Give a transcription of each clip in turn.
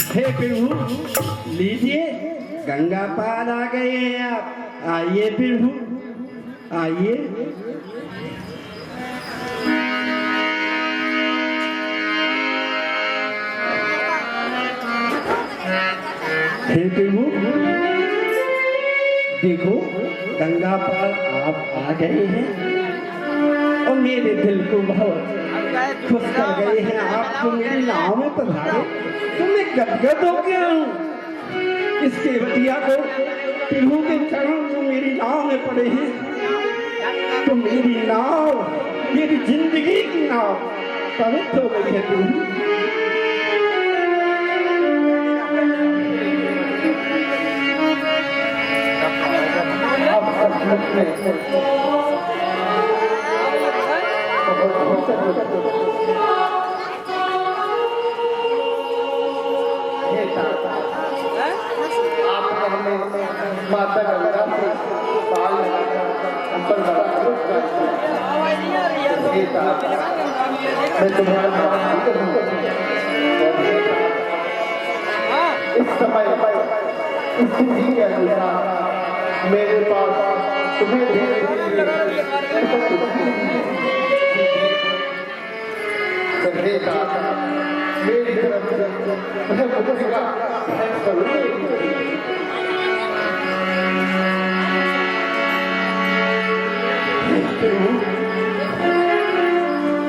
हे प्रभु लीजिए, गंगा पार आ गए हैं आप। आइए प्रभु, आइए। हे प्रभु देखो, गंगा पार आप आ गए हैं और मेरे दिल को बहुत खुश कर गए हैं। आपको मेरी नाव में पधारे तो मैं गदगद हो गया हूँ। इस केवटिया को प्रभु के चरण जो मेरी नाव में पड़े हैं, तो मेरी नाव, मेरी जिंदगी की नाव पवित्र हो गई है प्रभु। माता गंगा से पाल ऊपर मैं तुम्हारा इस समय स्थिति के अनुसार मेरे पास तुम्हें मेरी तरफ से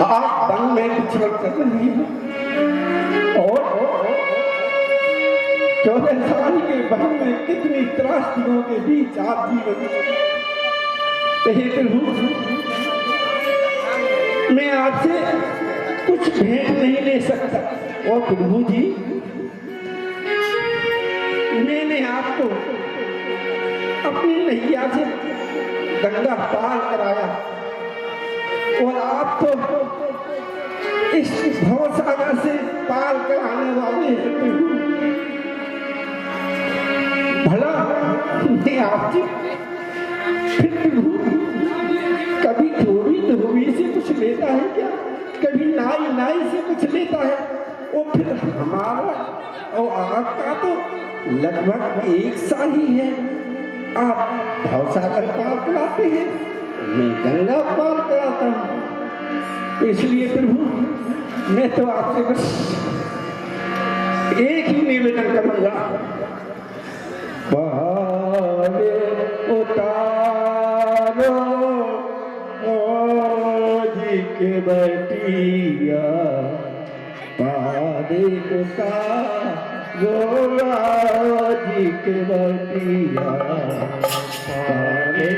आप वन में विचरण कर रही हैं और 14 साल के वन में कितनी त्रासदियों के बीच आप जीवन हे प्रभु, मैं आपसे कुछ भेंट नहीं ले सकता। और प्रभु जी, मैंने आपको अपनी नैया से गंगा पार कराया और आप तो इस भवसागर से पार कराने वाले हैं प्रभु। भला मैं आपसे फिर प्रभु कभी धोबी से कुछ लेता है क्या? कभी नाई से कुछ लेता है? और फिर हमारा और आपका तो लगभग एक सा ही है। आप भवसागर पार कराते हैं, मैं गंगा पार कराता हूँ। इसलिए प्रभु मैं तो आपसे बस एक ही निवेदन करूंगा, पारे उतारो मोजी के बटिया, पारे उतारो मोजी के बटिया, पारे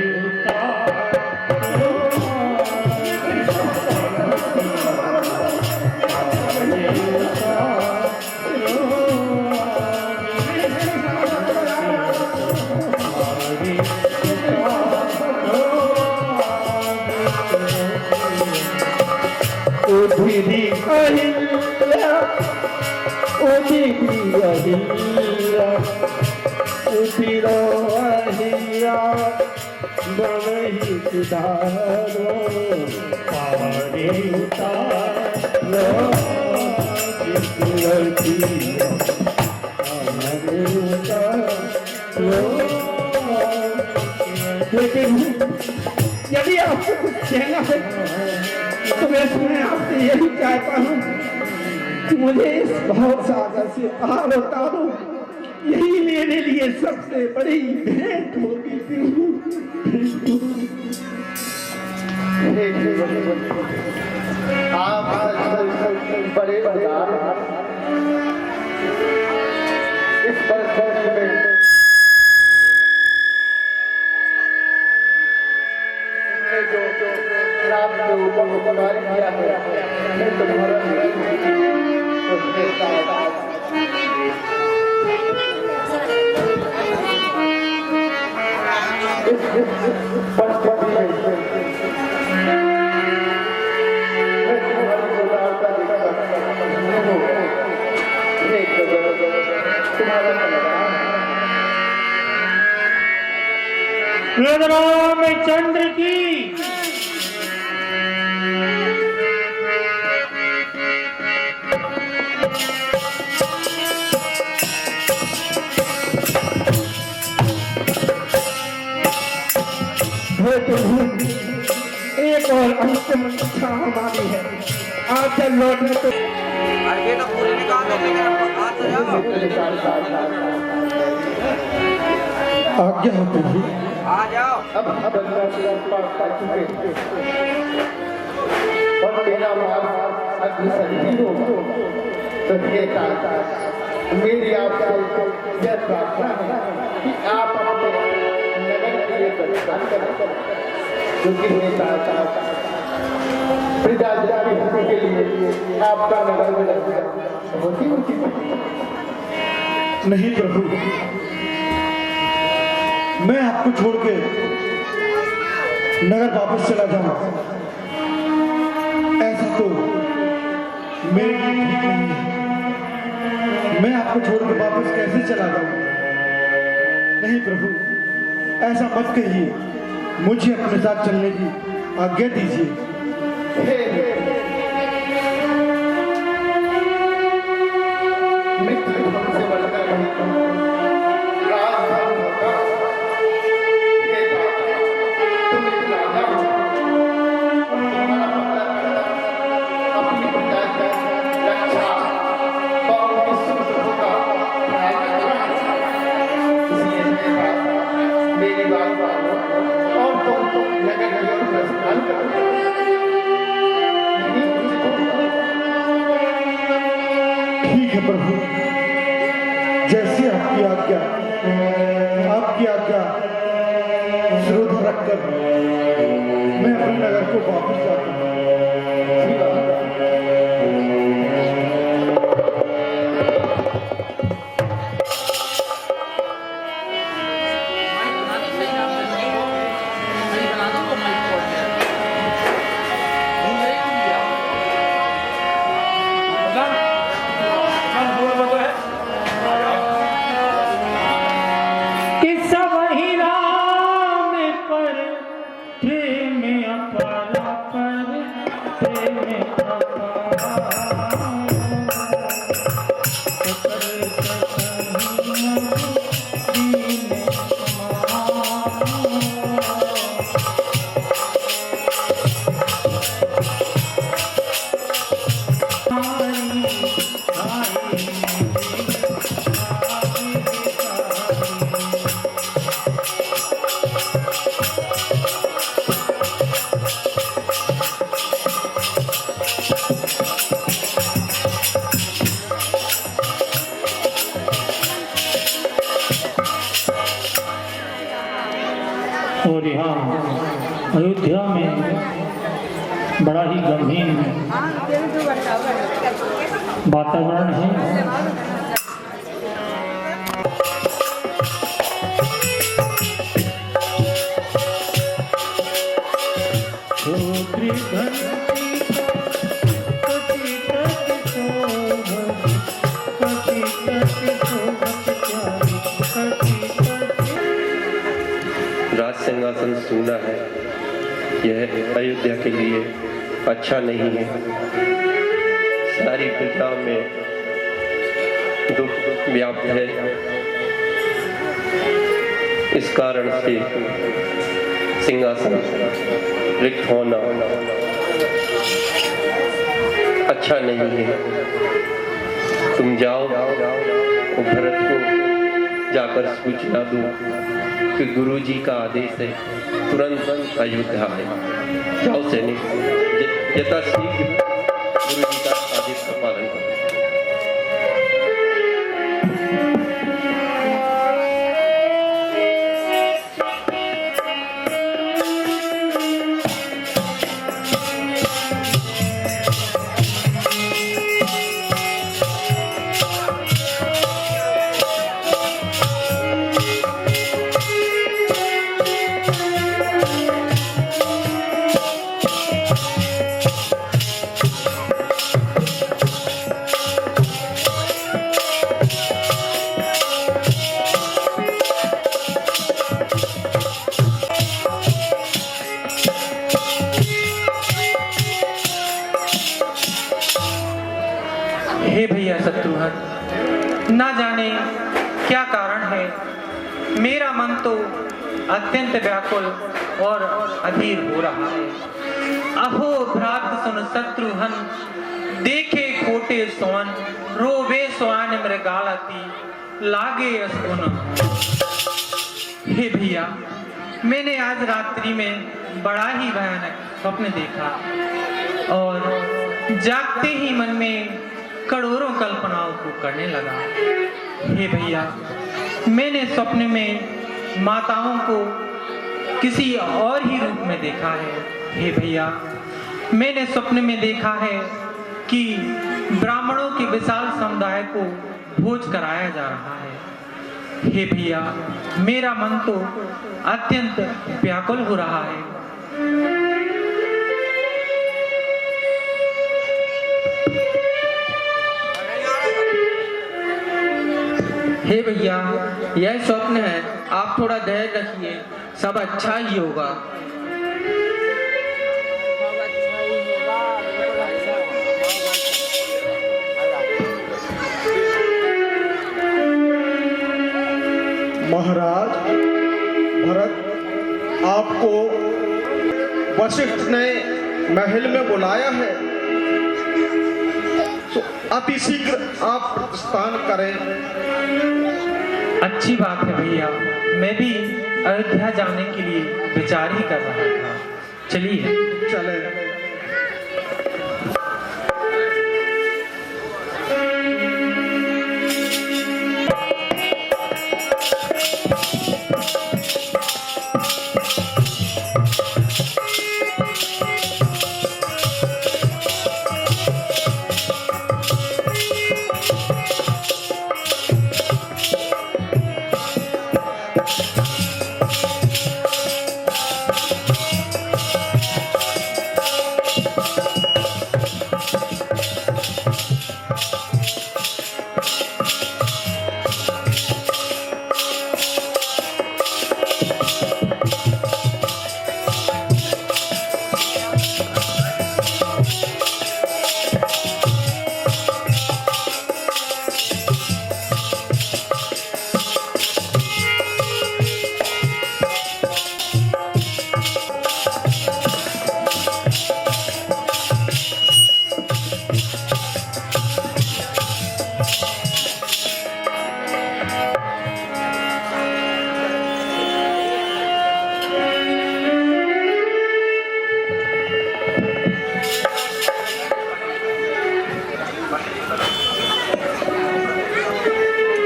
उधरी अहिल्या, उधरी अहिल्या, उधरो अहिल्या, बनहि सुधारो, पारे उतारो जिसवतिया, पारे उतारो। लेकिन यदि आपको कुछ कहना है तो मैं आपसे यही चाहता हूँ कि मुझे इस भवसागर से पार उतारो। यही मेरे लिए सबसे बड़ी भेंट होगी प्रभु। आप बड़े इस पर जो राम के ऊपर उपकार किया है, मैं तुम्हारा रामचंद्र की अंतिम इच्छा हमारी है। आज लौटने तो ये तो पूरी निकाल देंगे हाथ से जाओ आज्ञा हो प्रभु। आ जाओ अब पा चुके और मेरा माल अग्निसंधि होगा तो हे ताता मेरी आपसे यह प्रार्थना है कि आप अपने नगर के लिए प्रस्थान करें क्योंकि हे ताता प्रजा के हित के लिए आपका नगर में होती होती नहीं प्रभु, मैं आपको छोड़ के नगर वापस चला जाऊं ऐसा तो मेरे लिए ठीक नहीं है। मैं आपको छोड़ के वापस कैसे चला जाऊं? नहीं प्रभु, ऐसा मत कहिए, मुझे अपने साथ चलने की आज्ञा दीजिए। ठीक है प्रभु, जैसी आपकी आज्ञा श्रोधा रखकर मैं अपने नगर को वापस जाता हूँ। और यहाँ अयोध्या में बड़ा ही गंभीर वातावरण है। राज सिंहासन सूना है, यह अयोध्या के लिए अच्छा नहीं है। सारी प्रजा में दुख व्याप्त है, इस कारण से सिंहासन रिक्त होना अच्छा नहीं है। तुम जाओ और भरत को जाकर सूचना दो कि गुरुजी का आदेश है, तुरंत अयोध्या है। जाओ सैनिक, यथाशीघ्र गुरुजी का आदेश का पालन करो। हे भैया शत्रुघ्न, ना जाने क्या कारण है, मेरा मन तो अत्यंत व्याकुल और अधीर हो रहा है। अहो भ्रात सुन शत्रुघ्न, देखे खोटे सोन, रोवे सोन मृगालती, लागे असुन। हे भैया, मैंने आज रात्रि में बड़ा ही भयानक स्वप्न देखा और जागते ही मन में करोड़ों कल्पनाओं को करने लगा। हे भैया, मैंने स्वप्न में माताओं को किसी और ही रूप में देखा है। हे भैया, मैंने स्वप्न में देखा है कि ब्राह्मणों के विशाल समुदाय को भोज कराया जा रहा है। हे भैया, मेरा मन तो अत्यंत व्याकुल हो रहा है। हे भैया, यह स्वप्न है, आप थोड़ा धैर्य रखिए, सब अच्छा ही होगा। महाराज भरत, आपको वशिष्ठ ने महल में बुलाया है, तो अति शीघ्र आप प्रस्थान करें। अच्छी बात है भैया, मैं भी अयोध्या जाने के लिए विचार ही कर रहा था। चलिए चले।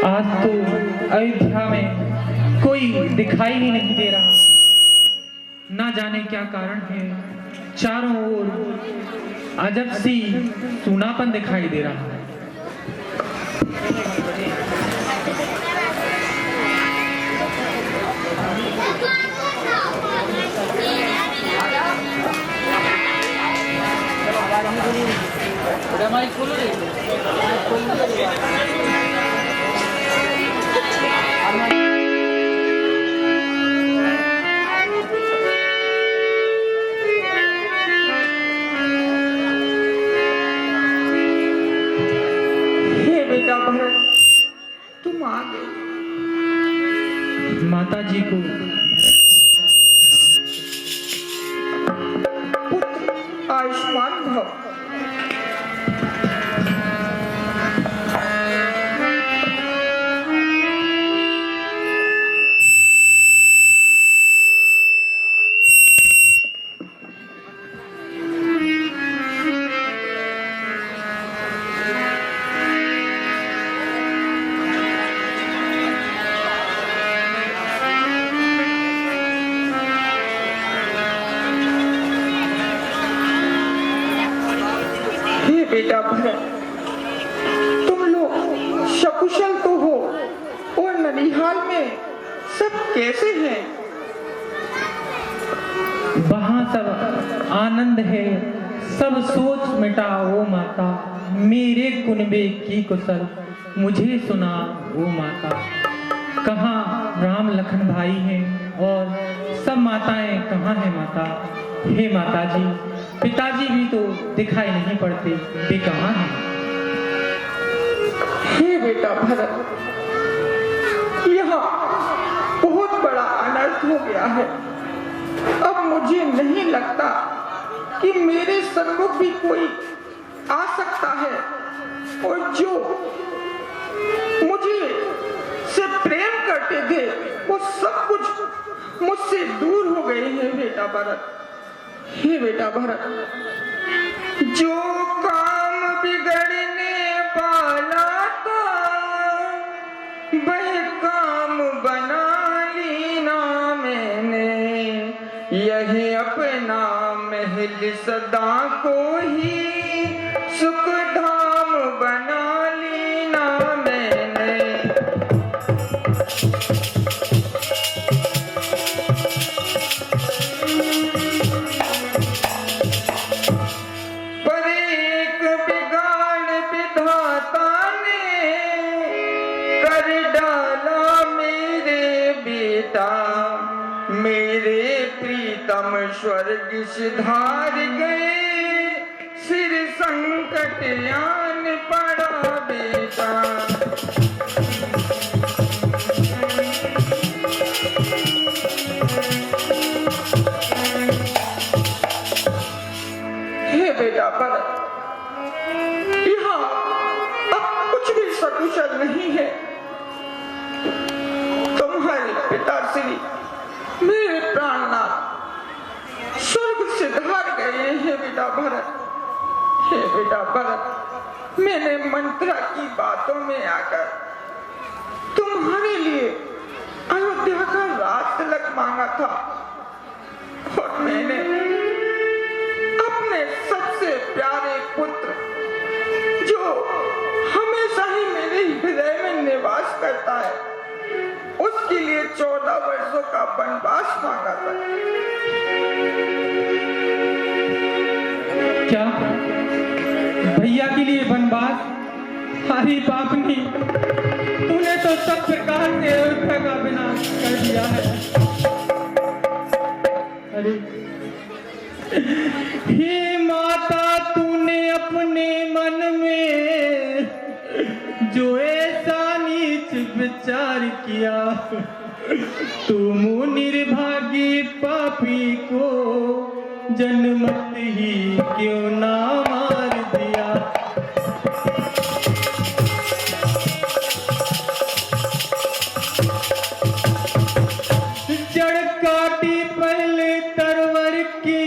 आज तो अयोध्या में कोई दिखाई ही नहीं दे रहा। ना जाने क्या कारण है, चारों ओर अजब सी सूनापन दिखाई दे रहा है। तुम आ गए। माता जी को पुत्र आयुष्मान भव। बेटा भरत, तुम लोग सकुशल तो हो, और ननिहाल में सब कैसे हैं? वहाँ सब आनंद है, सब सोच मिटा वो माता, मेरे कुनबे की कुशल मुझे सुना वो माता। कहाँ राम लखन भाई हैं और सब माताएं कहाँ हैं माता? हे माता जी, पिताजी भी तो दिखाई नहीं पड़ते, वे कहाँ हैं? हे बेटा भरत, यहाँ बहुत बड़ा अनर्थ हो गया है। अब मुझे नहीं लगता कि मेरे सन्मुख भी कोई आ सकता है और जो मुझे से प्रेम करते थे वो सब कुछ मुझसे दूर हो गए हैं बेटा भरत। हे बेटा भरत, जो काम बिगड़ने वाला था वह काम बना लीना मैंने, यही अपना महल सदा को ही सुख धाम बना लीना मैंने। पर एक बिगाड़ विधाता ने कर डाला मेरे बेटा, मेरे प्रीतम स्वर्ग सिधार गए, सिर संकट आन पड़ा बेटा। हे बेटा भरत, यहाँ अब कुछ भी सकुशल नहीं है। तुम्हारे पिताश्री मेरे प्राणनाथ स्वर्ग से धार गए हैं बेटा भरत। हे बेटा भरत, मैंने मंत्रा की बातों में आकर तुम्हारे लिए अयोध्या का राज तिलक मांगा था और मैंने अपने सबसे प्यारे पुत्र जो हमेशा ही मेरे हृदय में निवास करता है उसके लिए 14 वर्षों का वनवास मांगा था। क्या भैया के लिए वनवास? अरे बापनी, तूने तो सब प्रकार से अयोध्या का विनाश कर दिया है। अरे हे माता, तूने अपने मन में जो ऐसा नीच विचार किया, तुम निर्भागी पापी को जन्मत ही क्यों ना मार दिया। जड़ काटी पहले तरवर के,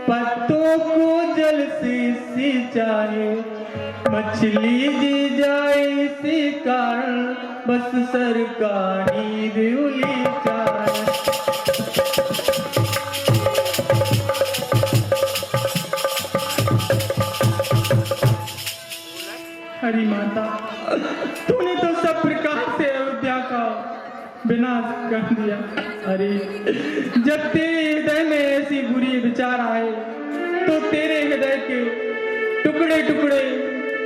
पत्तों को जल से सिंचाए, मछली जी जाए इसी कारण बस सरकारी बिउली चाहे। हरी माता, तूने तो सब प्रकार से अयोध्या का विनाश कर दिया। अरे जब तेरे हृदय में ऐसी बुरी विचार आए तो तेरे हृदय के टुकड़े टुकड़े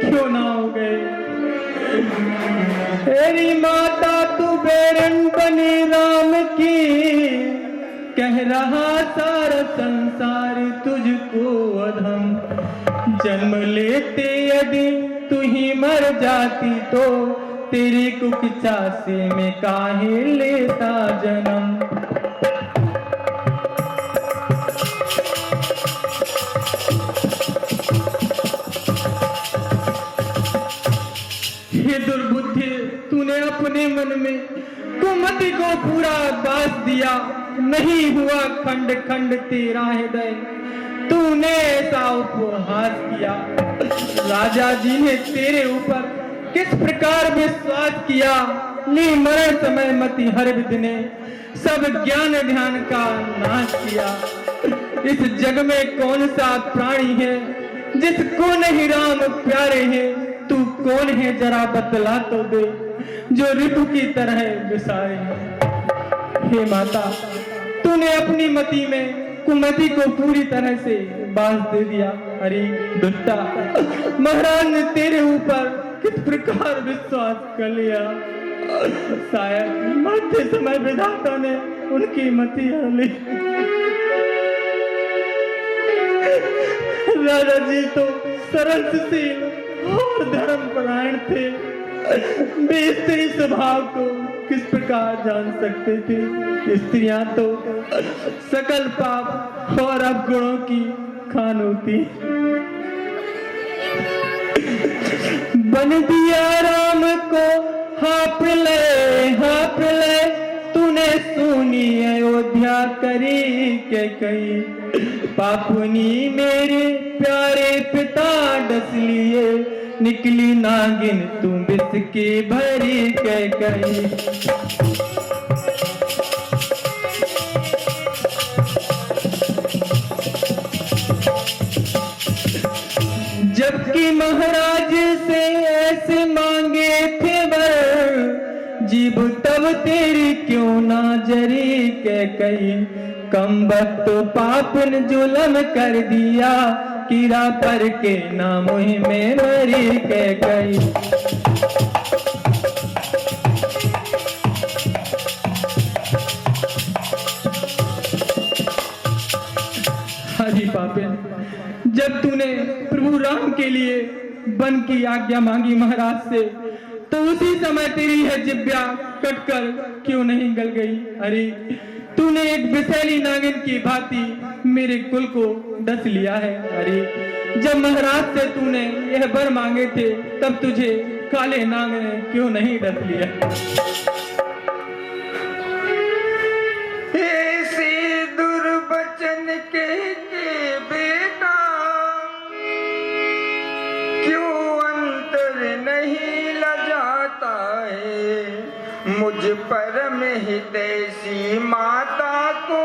क्यों ना हो गए। तेरी माता तू बैरन बनी राम की, कह रहा सारा संसार तुझको अधम, जन्म लेते यदि तू ही मर जाती तो तेरी कुकिचा से मैं काहे लेता जन्म। हे दुर्बुद्धि, तूने अपने मन में कुमति को पूरा बांध दिया, नहीं हुआ खंड खंड तेरा हृदय, तूने ऐसा उपहास किया। राजा जी ने तेरे ऊपर किस प्रकार विश्वास किया, नी मरण समय मति हर विधि ने सब ज्ञान ध्यान का नाश किया। इस जग में कौन सा प्राणी है जिसको नहीं राम प्यारे हैं, तू कौन है जरा बतला तो दे, जो ऋतु की तरह विसारे है। हे माता, तूने अपनी मति में कुमति को पूरी तरह से बांध दे दिया। अरे दुष्टा, महाराज ने तेरे ऊपर किस प्रकार विश्वास कर लिया। शायद मरते समय विधाता ने उनकी मति हर ली। राजा जी तो सरल सुशील और धर्मपरायण थे, वे स्त्री स्वभाव को किस प्रकार जान सकते थे। स्त्रियां तो सकल पाप और अवगुणों की खान होती। बन दिया राम को हाँप ले तूने सुनी अयोध्या करी के कही। पापुनी मेरे प्यारे पिता डस लिए, निकली नागिन तू बिस की भरी के कही। जबकि महाराज से ऐसे मांगे थे वर, जीभ तब तेरी क्यों ना जरी के कही। कम वक्त पापन जुलम कर दिया, कीड़ा पर के नाम में मरी के कही। हरी पापिन, जब तूने प्रभु राम के लिए वन की आज्ञा मांगी महाराज से, तो उसी समय तेरी है जिब्या कटकर क्यों नहीं गल गई। अरे तूने एक विषैली नागिन की भांति मेरे कुल को डस लिया है। अरे जब महाराज से तूने यह वर मांगे थे, तब तुझे काले नाग ने क्यों नहीं डस लिया। ऐसे दुर्वचन के बेटा क्यों अंतर नहीं लजाता है। मुझ परम हितैषी माता को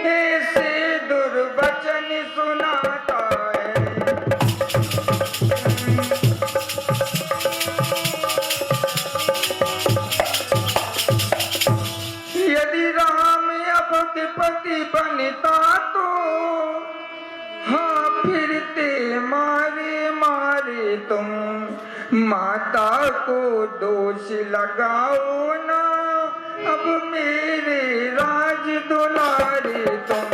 ऐसे दुर्वचन सुनाता है। यदि राम अपति बनता तो हाँ फिरते मारे तुम। माता को दोष लगाओ ना, अब मेरे राज दुलारे तुम।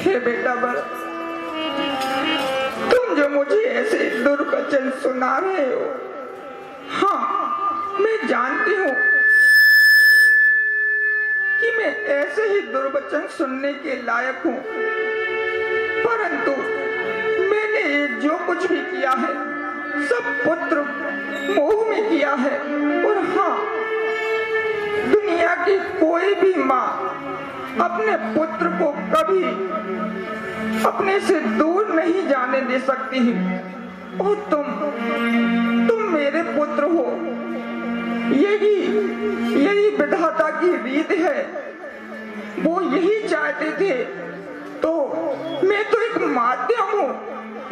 हे बेटा भरत, तुम जो मुझे ऐसे दुर्वचन सुना रहे हो, हाँ मैं जानती हूँ कि मैं ऐसे ही दुर्वचन सुनने के लायक हूँ, परंतु मैंने जो कुछ भी किया है सब पुत्र मोह में किया है। और हाँ, दुनिया की कोई भी माँ अपने पुत्र को कभी अपने से दूर नहीं जाने दे सकती है। और तुम मेरे पुत्र हो, यही विधाता की रीत है। वो यही चाहते थे, तो मैं तो एक माध्यम हूँ।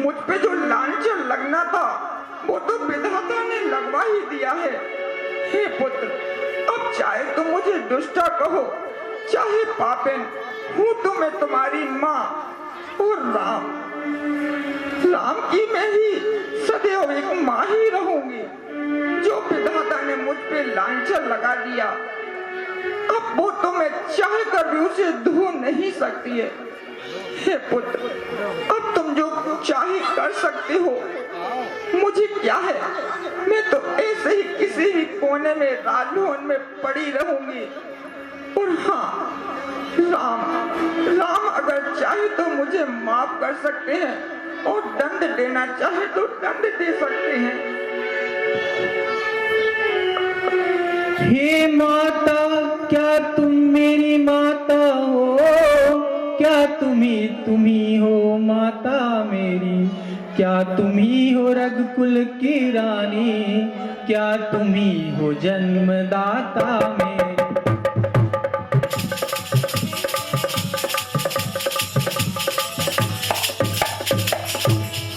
मुझ पे जो लांछन लगना था वो तो विधाता ने लगवा ही दिया है। हे पुत्र, अब चाहे तुम मुझे दुष्टा कहो चाहे पापिन, हूँ तो मैं तुम्हारी माँ। और राम की मैं ही सदैव एक माँ ही रहूंगी। जो विधाता ने मुझ पे लांछन लगा दिया, अब वो तो मैं चाह कर भी उसे धो नहीं सकती है। हे पुत्र, अब तुम जो चाहे कर सकते हो, मुझे क्या है। मैं तो ऐसे ही किसी भी कोने में राजभवन में पड़ी रहूंगी। और हाँ, राम अगर चाहे तो मुझे माफ कर सकते हैं, और दंड देना चाहे तो दंड दे सकते हैं। हे माता, क्या तुम मेरी माता हो? क्या तुम्ही हो माता मेरी? क्या तुम्ही हो रघुकुल की रानी? क्या तुम्ही हो जन्मदाता मेरी?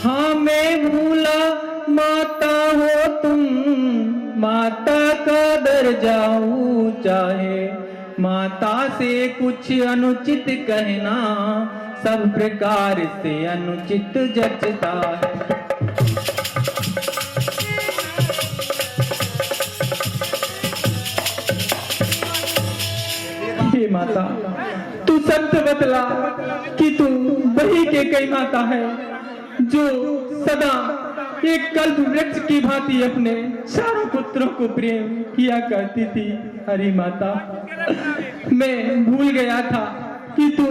हाँ मैं भूला माता हो तुम, माता का दर्जा ऊंचा है। माता से कुछ अनुचित कहना सब प्रकार से अनुचित जचता है। हे माता, तू सत्य बतला कि तू वही के कई माता है जो सदा एक कल्प वृक्ष की भांति अपने चारों पुत्रों को प्रेम किया करती थी। हरी माता, मैं भूल गया था कि तू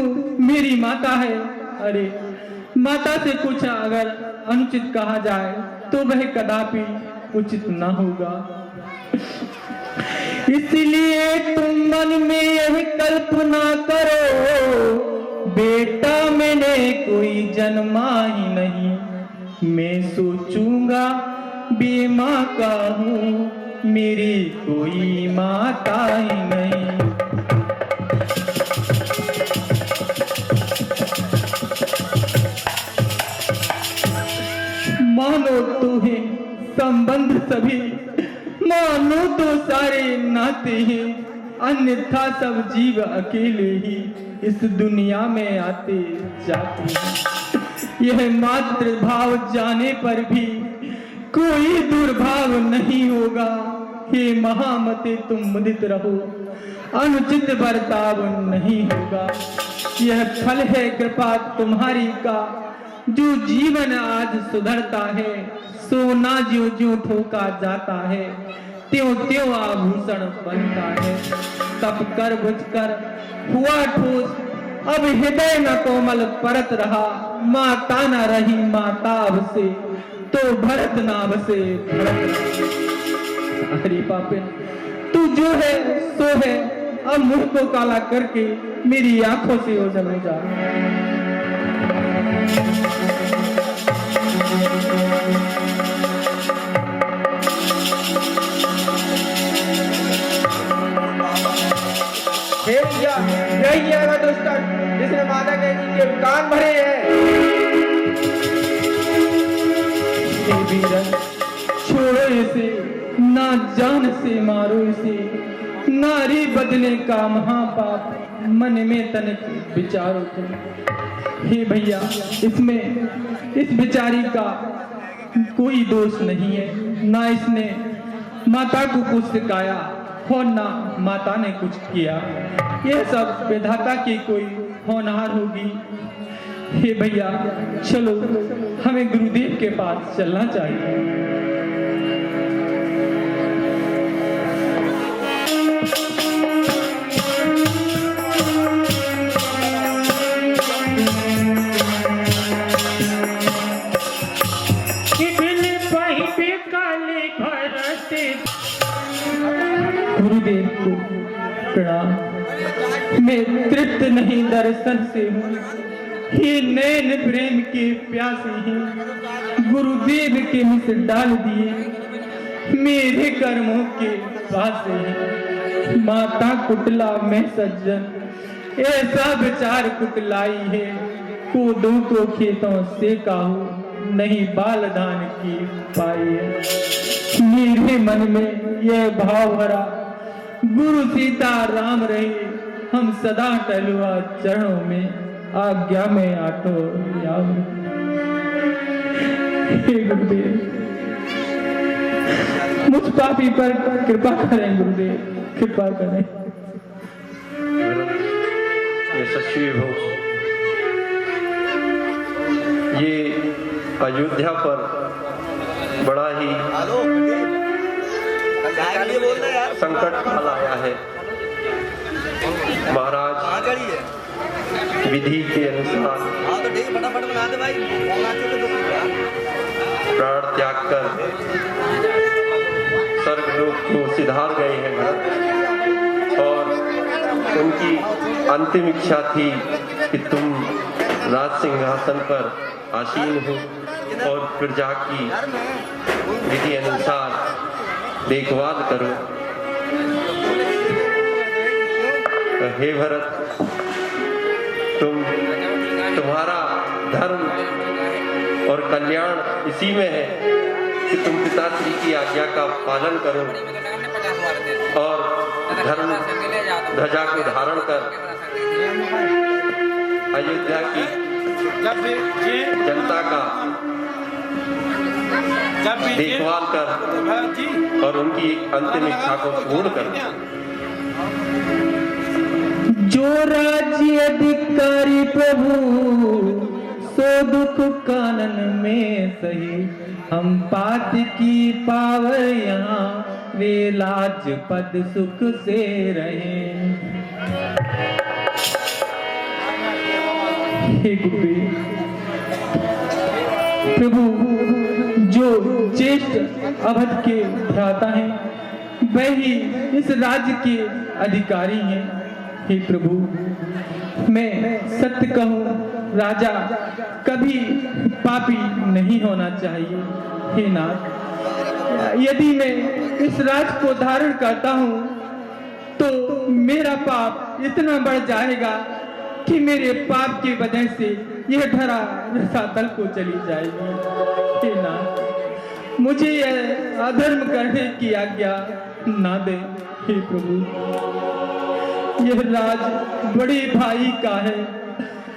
मेरी माता है। अरे माता से कुछ अगर अनुचित कहा जाए तो वह कदापि उचित न होगा। इसलिए तुम मन में यह कल्पना करो, बेटा मैंने कोई जन्मा ही नहीं। मैं सोचूंगा बेमां का हूँ, मेरी कोई माता ही नहीं। मानो तो है संबंध सभी, मानो तो सारे नाते हैं, अन्यथा सब जीव अकेले ही इस दुनिया में आते जाते हैं। यह मातृ भाव जाने पर भी कोई दुर्भाव नहीं होगा। हे महामते तुम मुदित रहो, अनुचित बर्ताव नहीं होगा। यह फल है कृपा तुम्हारी का, जो जीवन आज सुधरता है। सोना ज्यों ज्यों ठोका जाता है, त्यों त्यों आभूषण बनता है। तप कर बुझ कर हुआ ठोस, अब हृदय न कोमल परत रहा। माता न रही माता अब से, तो भरत नाम से भरत रहा। अरे पापे, तू जो है सो है, अब मुंह को काला करके मेरी आंखों से ओझल हो जा। हे भैया, यही है दुष्टन जिसने माता जी के कान भरे हैं। हे वीरन, छोड़ो इसे, ना जान से मारो इसे। नारी बदले का महापाप, मन में तनिक विचारो तुम। हे भैया, इसमें इस बेचारी का कोई दोष नहीं है। ना इसने माता को कुछ सिखाया और ना माता ने कुछ किया। यह सब विधाता की कोई होनहार होगी। हे भैया, चलो हमें गुरुदेव के पास चलना चाहिए। गुरुदेव को प्रणाम। मैं तृप्त नहीं दर्शन से हूँ, ये नैन प्रेम के प्यासे हैं। गुरुदेव के मुझसे डाल दिए मेरे कर्मों के पासे हैं। माता कुटला मैं सज्जन, ऐसा विचार कुटलाई है। कोदों को खेतों से काहू, नहीं बाल धान की पाई है। मेरे मन में यह भाव भरा, गुरु सीता राम रहे, हम सदा टलुआ चरणों में, आज्ञा में आटो याव। हे गुरुदेव, मुझ पापी पर कृपा करें। गुरुदेव कृपा करें। यशस्वी हो। ये अयोध्या पर बड़ा ही संकट काल आया है। महाराज विधि के अनुसार प्राण त्याग कर स्वर्गलोक को सिधार गए हैं भरत, और उनकी अंतिम इच्छा थी कि तुम राज सिंहासन पर आसीन हो और प्रजा की विधि अनुसार देखभाल करो। हे भरत, तुम्हारा धर्म और कल्याण इसी में है कि तुम पिताश्री की आज्ञा का पालन करो और धर्म ध्वजा को धारण कर अयोध्या की जनता का देखभाल कर और उनकी अंतिम इच्छा को पूर्ण कर। जो राज्य अधिकारी प्रभु, सो सो दुख कानन में सही, हम पात की पावर यहाँ वे लाज पद सुख से रहें। हे गुरुदेव, प्रभु जो ज्येष्ठ अवध के भ्राता हैं वह ही इस राज्य के अधिकारी हैं। हे प्रभु, मैं सत्य कहूँ, राजा कभी पापी नहीं होना चाहिए। हे नाथ, यदि मैं इस राज को धारण करता हूँ तो मेरा पाप इतना बढ़ जाएगा कि मेरे पाप की वजह से यह धरा रसातल को चली जाएगी। हे नाथ, मुझे यह अधर्म करने की आज्ञा ना दे। हे प्रभु, यह राज बड़े भाई का है,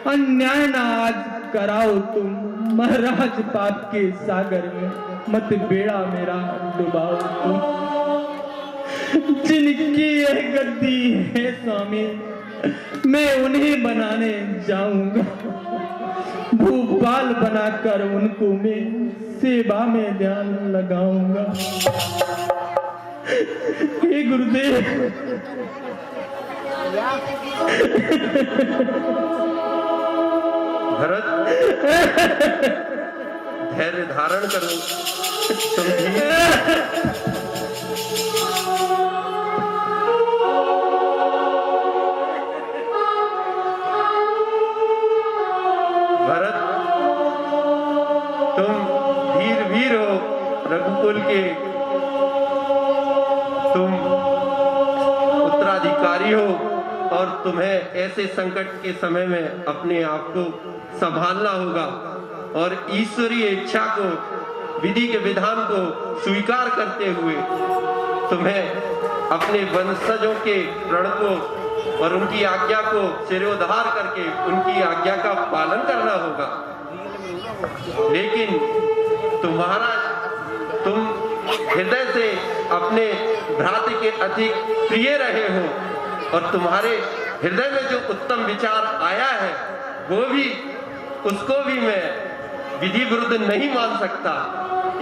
अन्याय ना आज कराओ तुम। महाराज पाप के सागर में मत बेड़ा मेरा डुबाओ तुम। जिनकी यह गद्दी है स्वामी, मैं उन्हें बनाने जाऊंगा। भूपाल बनाकर उनको मैं सेवा में ध्यान लगाऊंगा। हे गुरुदेव, भरत, धैर्य धारण करो। भरत, तुम वीर हो रघुकुल के, तुम उत्तराधिकारी हो और तुम्हें ऐसे संकट के समय में अपने आप को संभालना होगा और ईश्वरीय इच्छा को, विधि के विधान को स्वीकार करते हुए तुम्हें अपने वंशजों के प्रण को और उनकी आज्ञा को शिरोधार करके उनकी आज्ञा का पालन करना होगा। लेकिन तुम हृदय से अपने भ्राता के अधिक प्रिय रहे हो और तुम्हारे हृदय में जो उत्तम विचार आया है उसको भी मैं विधि विरुद्ध नहीं मान सकता।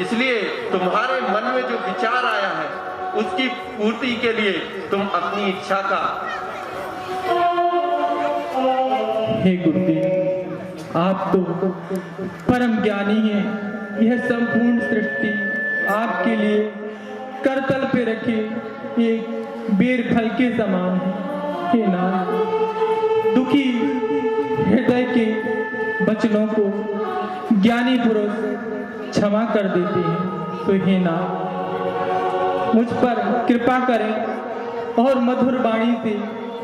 इसलिए तुम्हारे मन में जो विचार आया है उसकी पूर्ति के लिए तुम अपनी इच्छा का। हे गुरुदेव, आप तो परम ज्ञानी हैं। यह संपूर्ण सृष्टि आपके लिए करतल पे रखे एक बेर फल के समान है। हे नाथ, दुखी हृदय के वचनों को ज्ञानी पुरुष क्षमा कर देते हैं। तो हे नाथ, मुझ पर कृपा करें और मधुर वाणी से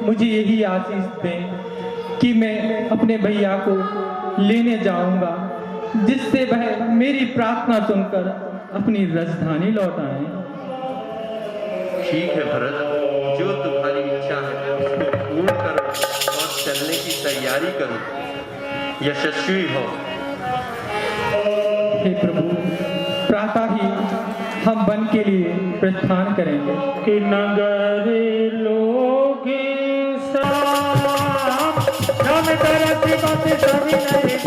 मुझे यही आशीष दें कि मैं अपने भैया को लेने जाऊंगा, जिससे वह मेरी प्रार्थना सुनकर अपनी राजधानी लौट आए। ठीक है भरत, जो तुम्हारी इच्छा है उसको पूर्ण करो और चलने की तैयारी करो। यशस्वी हो। हे प्रभु, प्रातः ही हम वन के लिए प्रस्थान करेंगे। कि नगर लोग हम तरह से सभी नहीं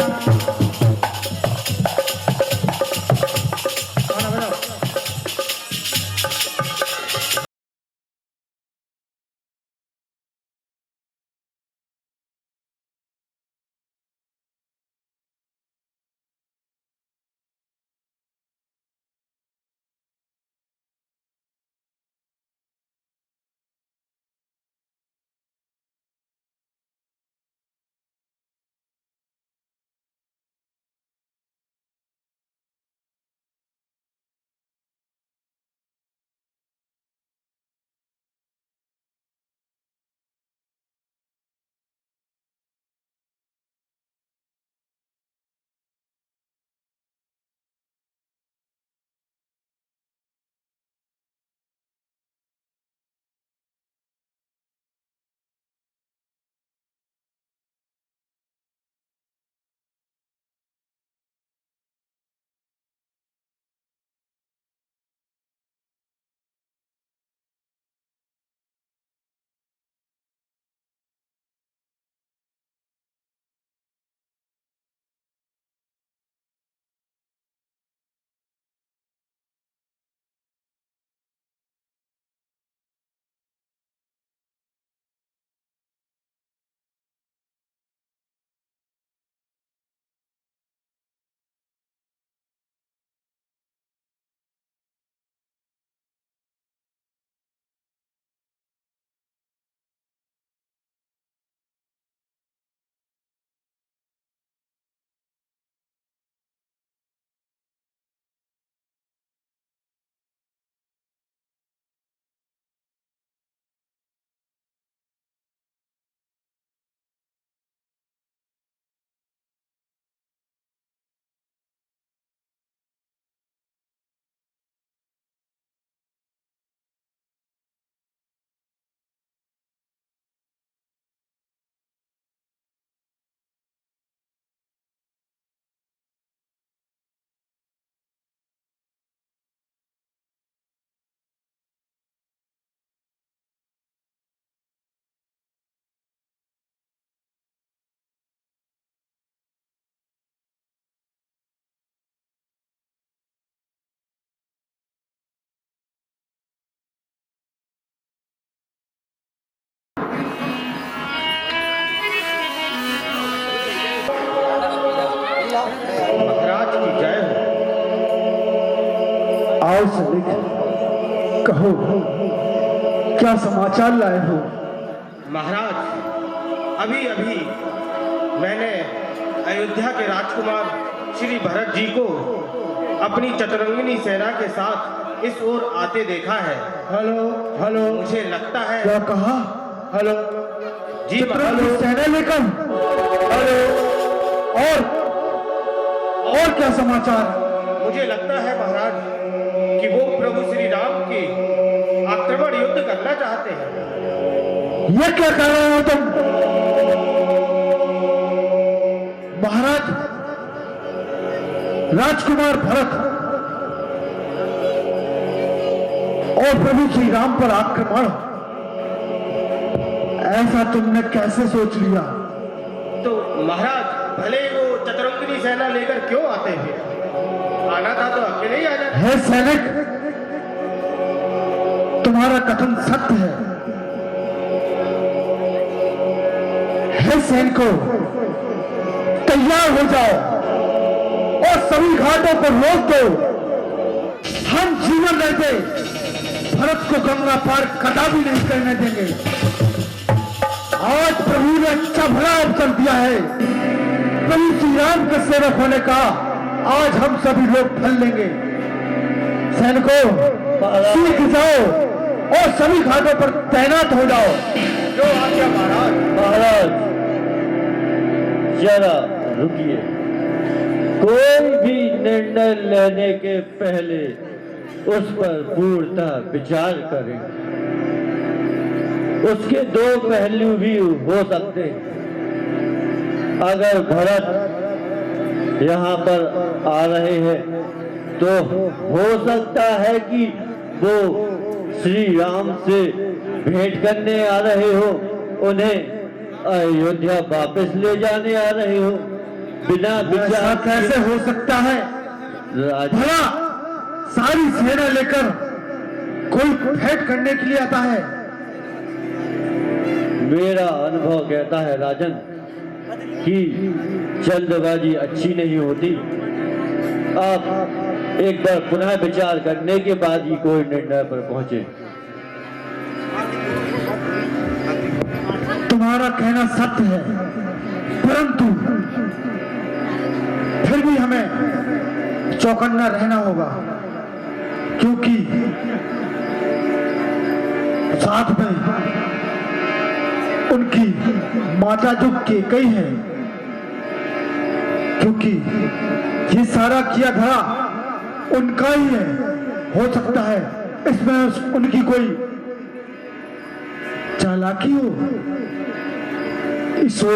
आओ सैनिक, कहो क्या समाचार लाए हो? महाराज, अभी अभी मैंने अयोध्या के राजकुमार श्री भरत जी को अपनी चतुरंगिनी सेना के साथ इस ओर आते देखा है। हेलो हेलो, मुझे लगता है। क्या कहा? हेलो जी चतुरंगी सेना लेकर? हेलो, और क्या समाचार? मुझे लगता है महाराज कि वो प्रभु श्री राम की आक्रमण युद्ध करना चाहते हैं। ये क्या कर रहे हो तुम? महाराज, राजकुमार भरत और प्रभु श्री राम पर आक्रमण, ऐसा तुमने कैसे सोच लिया? तो महाराज, भले वो चतुरंगिनी सेना लेकर क्यों आते हैं? आना था तो अकेले ही आ जाते। है सैनिक, तुम्हारा कथन सत्य है सैनिकों, तैयार हो जाओ और सभी घाटों पर रोक दो। हम जीवन रहते भरत को गंगा पार कदापि नहीं करने देंगे। आज प्रभु ने अच्छा भला अवसर दिया है प्रभु श्री राम के सेवक होने का। आज हम सभी लोग फल लेंगे। सैनिकों, सीख जाओ और सभी घाटों पर तैनात हो जाओ। जो आज्ञा महाराज। महाराज जरा रुकिए, कोई भी निर्णय लेने के पहले उस पर पूर्णतः विचार करें। उसके दो पहलू भी हो सकते हैं। अगर भरत यहाँ पर आ रहे हैं तो हो सकता है कि वो श्री राम से भेंट करने आ रहे हो, उन्हें अयोध्या वापस ले जाने आ रहे हो। बिना विचार कैसे हो सकता है? भला सारी सेना लेकर कोई भेंट करने के लिए आता है? मेरा अनुभव कहता है राजन कि जल्दबाजी अच्छी नहीं होती। आप एक बार पुनः विचार करने के बाद ही कोई निर्णय पर पहुंचे। तुम्हारा कहना सत्य है, परंतु फिर भी हमें चौकन्ना रहना होगा, क्योंकि साथ में उनकी माता जो केकई है, क्योंकि ये सारा किया धरा उनका ही है। हो सकता है इसमें उनकी कोई चालाकी हो। इसो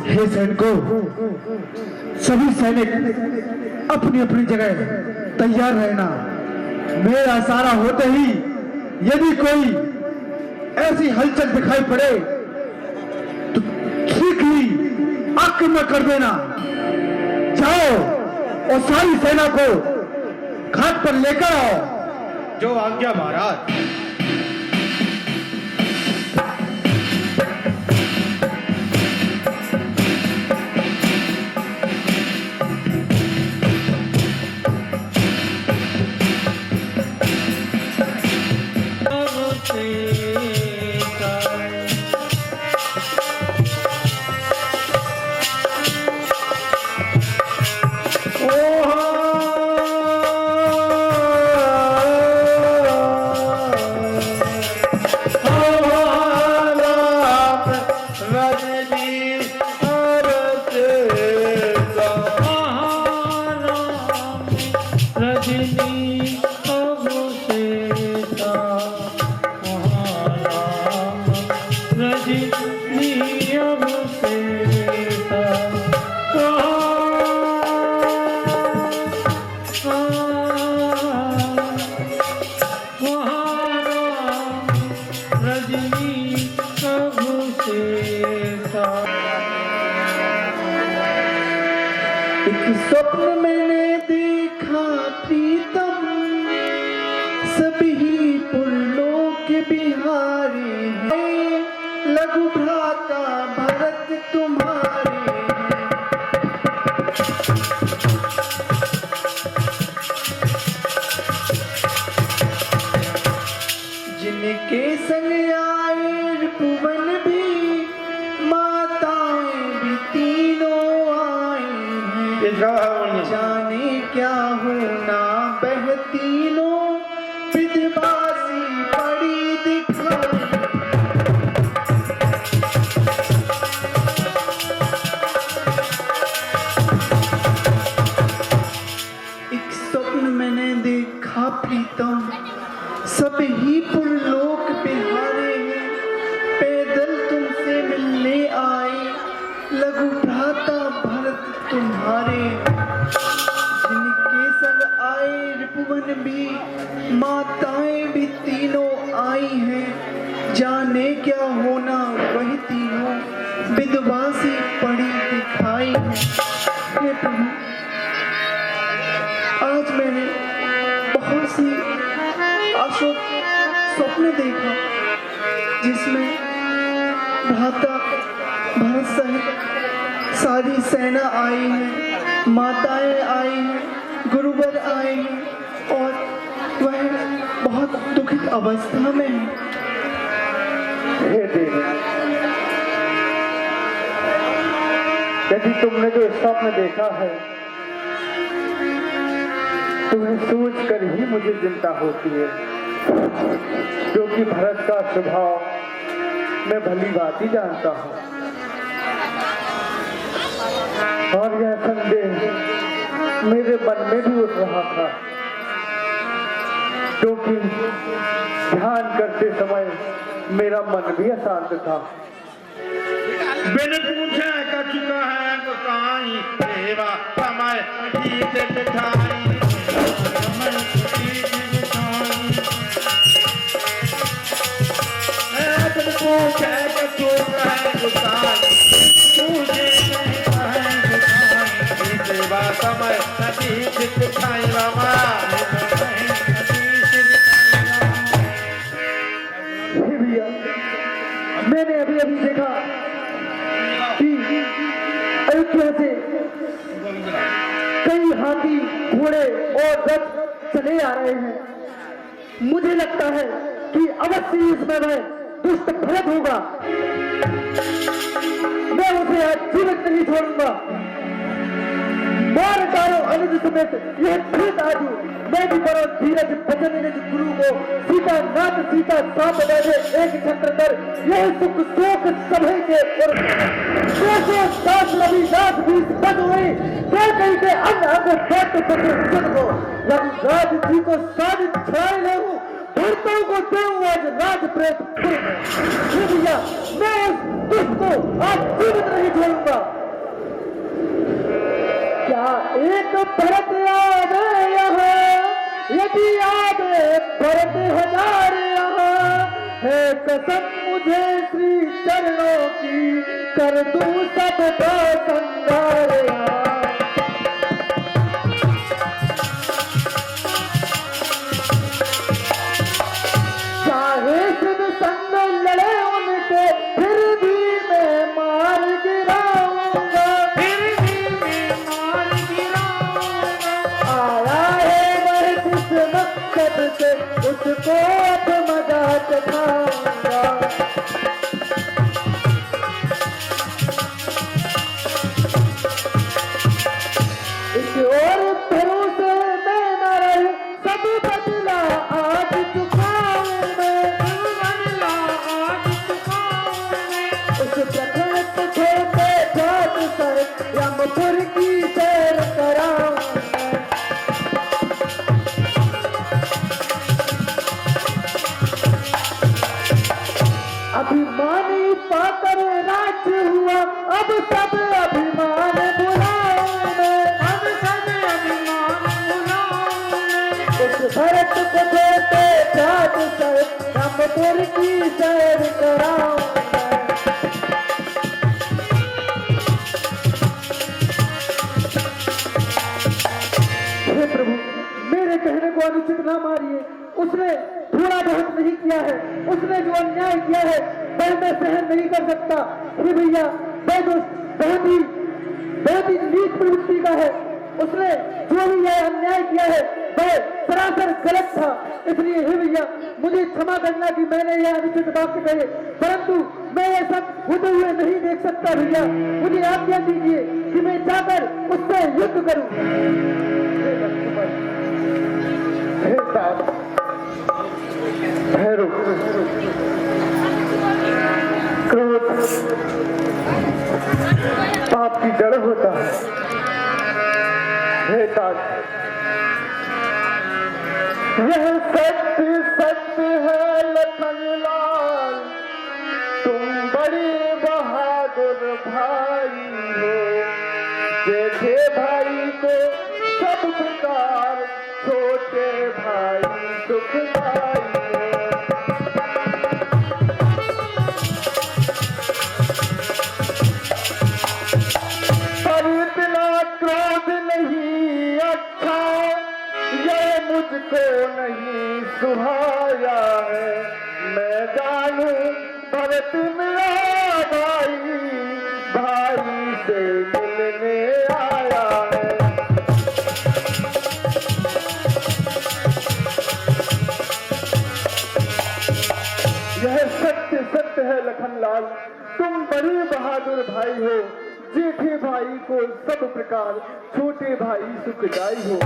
हे सैनिकों, सभी सैनिक अपनी अपनी जगह तैयार रहना। मेरा इशारा होते ही यदि कोई ऐसी हलचल दिखाई पड़े तो ठीक ही आक्रमण कर देना। जाओ और सारी सेना को घाट पर लेकर आओ। जो आज्ञा महाराज। एक स्वप्न मैंने देखा प्रीतम, सभी पुरलोक बिहारी हैं, लघु भ्राता भरत तुम्हारे हैं। दिखाओ जाने क्या होना बहती नो विधवासी पड़ी दिखाई। एक स्वप्न मैंने देखा प्रीतम, सब ही पुरलोक बिहारे हैं, पैदल तुमसे मिलने आए लघु भ्राता भरत तुम्हारे। जिनके संग आए रिपुवन भी, माताएं भी तीनों आई हैं, जाने क्या होना वही तीनों विधवासी पड़ी दिखाई हैं। हे प्रभु, आज मैंने बहुत सी अशुभ स्वप्न देखा जिसमें भ्राता भरत सहित सारी सेना आई है, माताएं आई हैं, गुरुवर आए हैं और वह बहुत दुखित अवस्था में है। हे देवी, यदि तुमने जो स्वप्न देखा है तुम्हें सोच कर ही मुझे चिंता होती है, क्योंकि भरत का स्वभाव मैं भली बात ही जानता हूँ। और यह संदेह मेरे मन में भी उठ रहा था, क्योंकि ध्यान करते समय मेरा मन भी अशांत था। बिन पूछे कर चुका है गोसाई, सेवा समय ठीक बिठाई। बिन पूछे कर चुका है गोसाई, पूछे सेवा समय ठीक बिठाई। भैया, मैंने अभी अभी देखा कि अयोध्या से कई हाथी घोड़े और रथ चले आ रहे हैं। मुझे लगता है कि अवश्य इसमें वह दुष्ट भरत होगा। मैं उसे आज जीवित नहीं छोड़ूंगा। मार डालो अनुज समेत यह फिर आजू। मैं भी बड़ा धीरज भजन निज गुरु को, सीता नाथ सीता साप बैठे एक छत्र कर, यह सुख शोक सभे के और दास रविदास भी सद हुई। कहीं के अन्य अंग फट सके उचन को, रविदास जी को साज छाए ले हूँ, भरतों को देऊँ आज राज प्रेत भैया। मैं उस दुष्ट को आज जीवित नहीं छोड़ूंगा। क्या एक भरत आवे यहाँ, यदि आवे भरत हजार यहाँ, है कसम मुझे श्री चरणों की, कर दूं सब संगार यहाँ। चाहे सिद्ध संग लड़े उनके, फिर भी मैं मार गिराऊंगा। मकसद से उसको अब मजाक खाऊंगा। इस ओर भरोसे मैं न रही, सब बदला आज चुकाऊं मैं। उस प्रथम छोटे जात सर यमपुर की सैर कराऊं। अभिमानी पाकर राज हुआ, अब सब अभिमान बुलाऊं मैं। अब सब अभिमान बुलाऊं मैं। उस भरत को देते जात सर यमपुर की सैर कराऊं मैं। हे प्रभु, मेरे कहने को अनुचित ना मारिए। उसने थोड़ा बहुत नहीं किया है, उसने जो अन्याय किया है वह मैं सहन नहीं कर सकता। हे भैया, वह बहुत ही नीच प्रवृत्ति का है। उसने जो भी यह अन्याय किया है वह सरासर गलत था। इसलिए हे भैया, मुझे क्षमा करना कि मैंने यह अनुचित वाक्य कहे, परंतु मैं ये सब होते हुए नहीं देख सकता भैया। मुझे आज्ञा दीजिए कि मैं जाकर उससे युद्ध करूं। भैरव, क्रोध पाप की जड़ होता है। हे तात, यह सत्य सत्य है लखनलाल, तुम बड़े बहादुर भाई हो। जेठे भाई को सब प्रकार, छोटे भाई सुखदाई हो। पर इतना क्रोध नहीं अच्छा, ये मुझको नहीं सुहाया है। मैं जानू भरत मेरा भाई, भाई से मिलने आया है। यह सत्य सत्य है लखनलाल, तुम बड़े बहादुर भाई हो। जेठे भाई को सब प्रकार, छोटे भाई सुखदाई हो।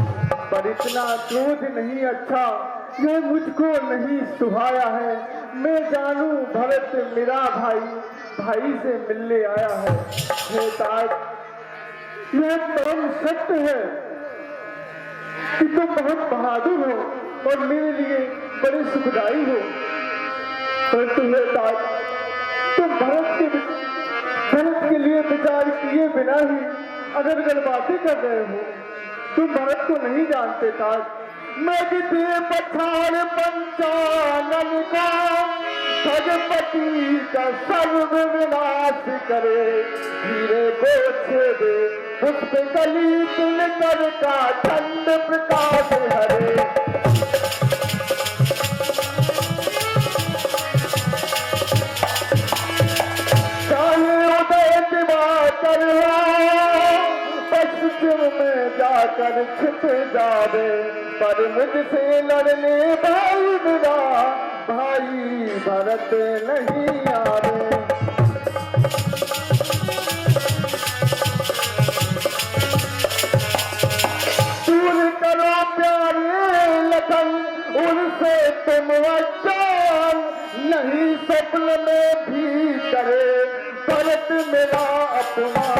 पर इतना क्रोध नहीं अच्छा, यह मुझको नहीं सुहाया है। मैं जानू भरत मेरा भाई, भाई से मिलने आया है। हे तात, यह परम सत्य है कि तुम बहुत बहादुर हो और मेरे लिए बड़े सुखदाई हो। परंतु हे तात, तुम भरत के लिए विचार किए बिना ही अगर बातें कर रहे हो। तुम भरत को नहीं जानते तात। मैं जिसे पठान पंचानन का भगपति का सर्व विनाश करे, धीरे को छेदे पुष्प कली तुम कर का चंद प्रकाश हरे। पश्चिम में जाकर छिप जावे, पर मुझसे लड़ने भाई मेरा, भाई भरत नहीं आवे। दूर करो प्यारे लखन उनसे तुम अजान, नहीं स्वप्न में भी करे भरत मेरा अपमान।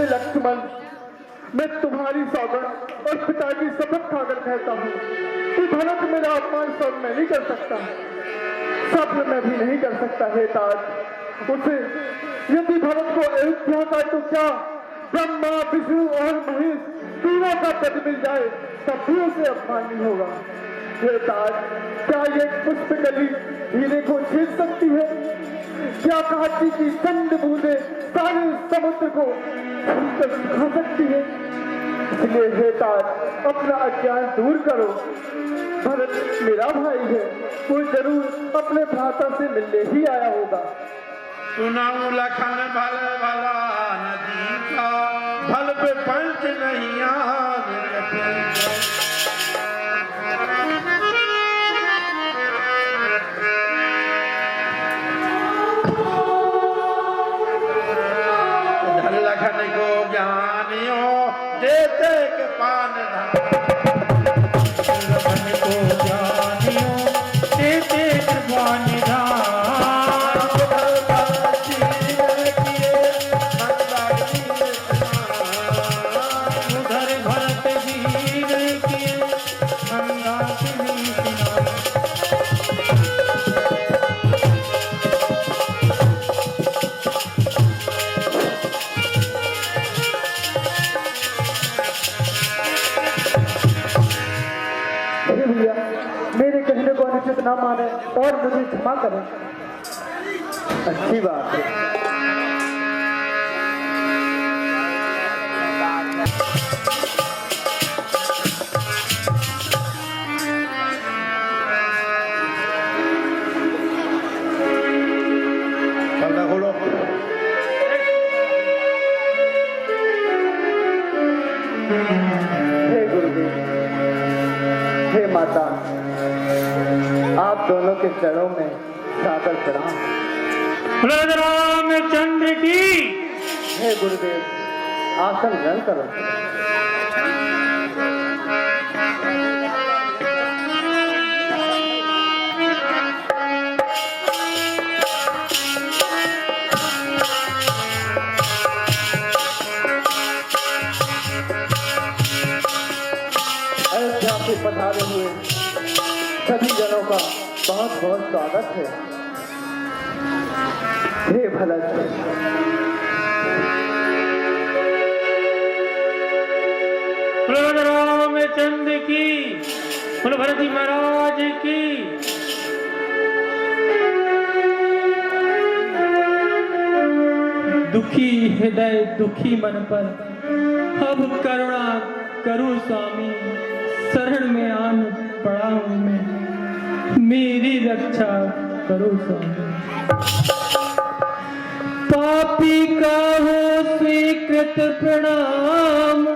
लक्ष्मण, मैं तुम्हारी सौगंध और पिता की शपथ खाकर कहता हूँ कि भरत मेरा अपमान सब मैं नहीं कर सकता, स्वप्न में भी नहीं कर सकता। हे तात, उसे यदि भरत को अयोध्या का तो क्या ब्रह्मा विष्णु और महेश तीनों का पद मिल जाए तब भी उसे अपमान नहीं होगा। हे तात, क्या ये पुष्पकली हीरे को छेद सकती है? क्या कांची की चंद बूंदे सारे समुद्र को सुखा सकती है? इसलिए हे तात, अपना अज्ञान दूर करो। भरत मेरा भाई है, वो जरूर अपने भ्राता से मिलने ही आया होगा। सुनाऊं लखन भल भला नदी का, भल पे पंच नहीं आग लखन को ज्ञानियों देते के पान लखन को ज्ञानियों देते के पान मेरे कहने को अनुचित ना माने और मुझे क्षमा करें। अच्छी बात है। खोलो। हे माता, आप दोनों के चरणों में सादर प्रणाम। रामचंद्र की। हे गुरुदेव, आसन ग्रहण करो। अयोध्या से पधारे हुए सभी जनों का बहुत बहुत स्वागत है। हे भरत, रामचंद्र की, भरत जी महाराज की। दुखी हृदय दुखी मन पर अब करुणा करो स्वामी, शरण में आन पड़ा हूं मैं, मेरी रक्षा करो स्वामी। पापी का हो स्वीकृत प्रणाम,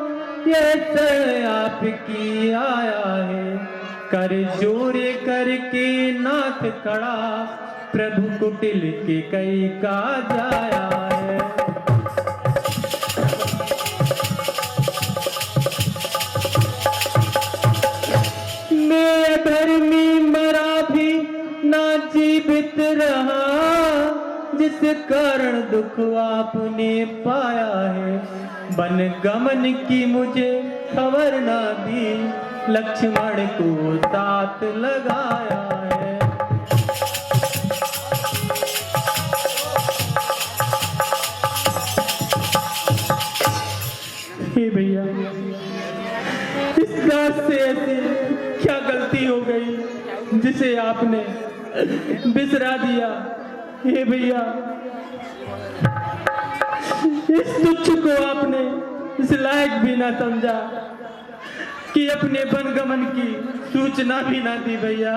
यह शरण आपकी आया है। कर जोरे करके नाथ खड़ा, प्रभु कुटिल के कई का जाया है। मैं धर्मी मरा भी ना जीवित रहा, जिस कारण दुख आपने पाया है। वन गमन की मुझे खबर ना दी, लक्ष्मण को साथ लगाया है। हे भैया, इस दास से ऐसी क्या गलती हो गई जिसे आपने बिसरा दिया। हे भैया, इस तुच्छ को आपने इस लायक भी ना समझा कि अपने वनगमन की सूचना भी ना दी भैया।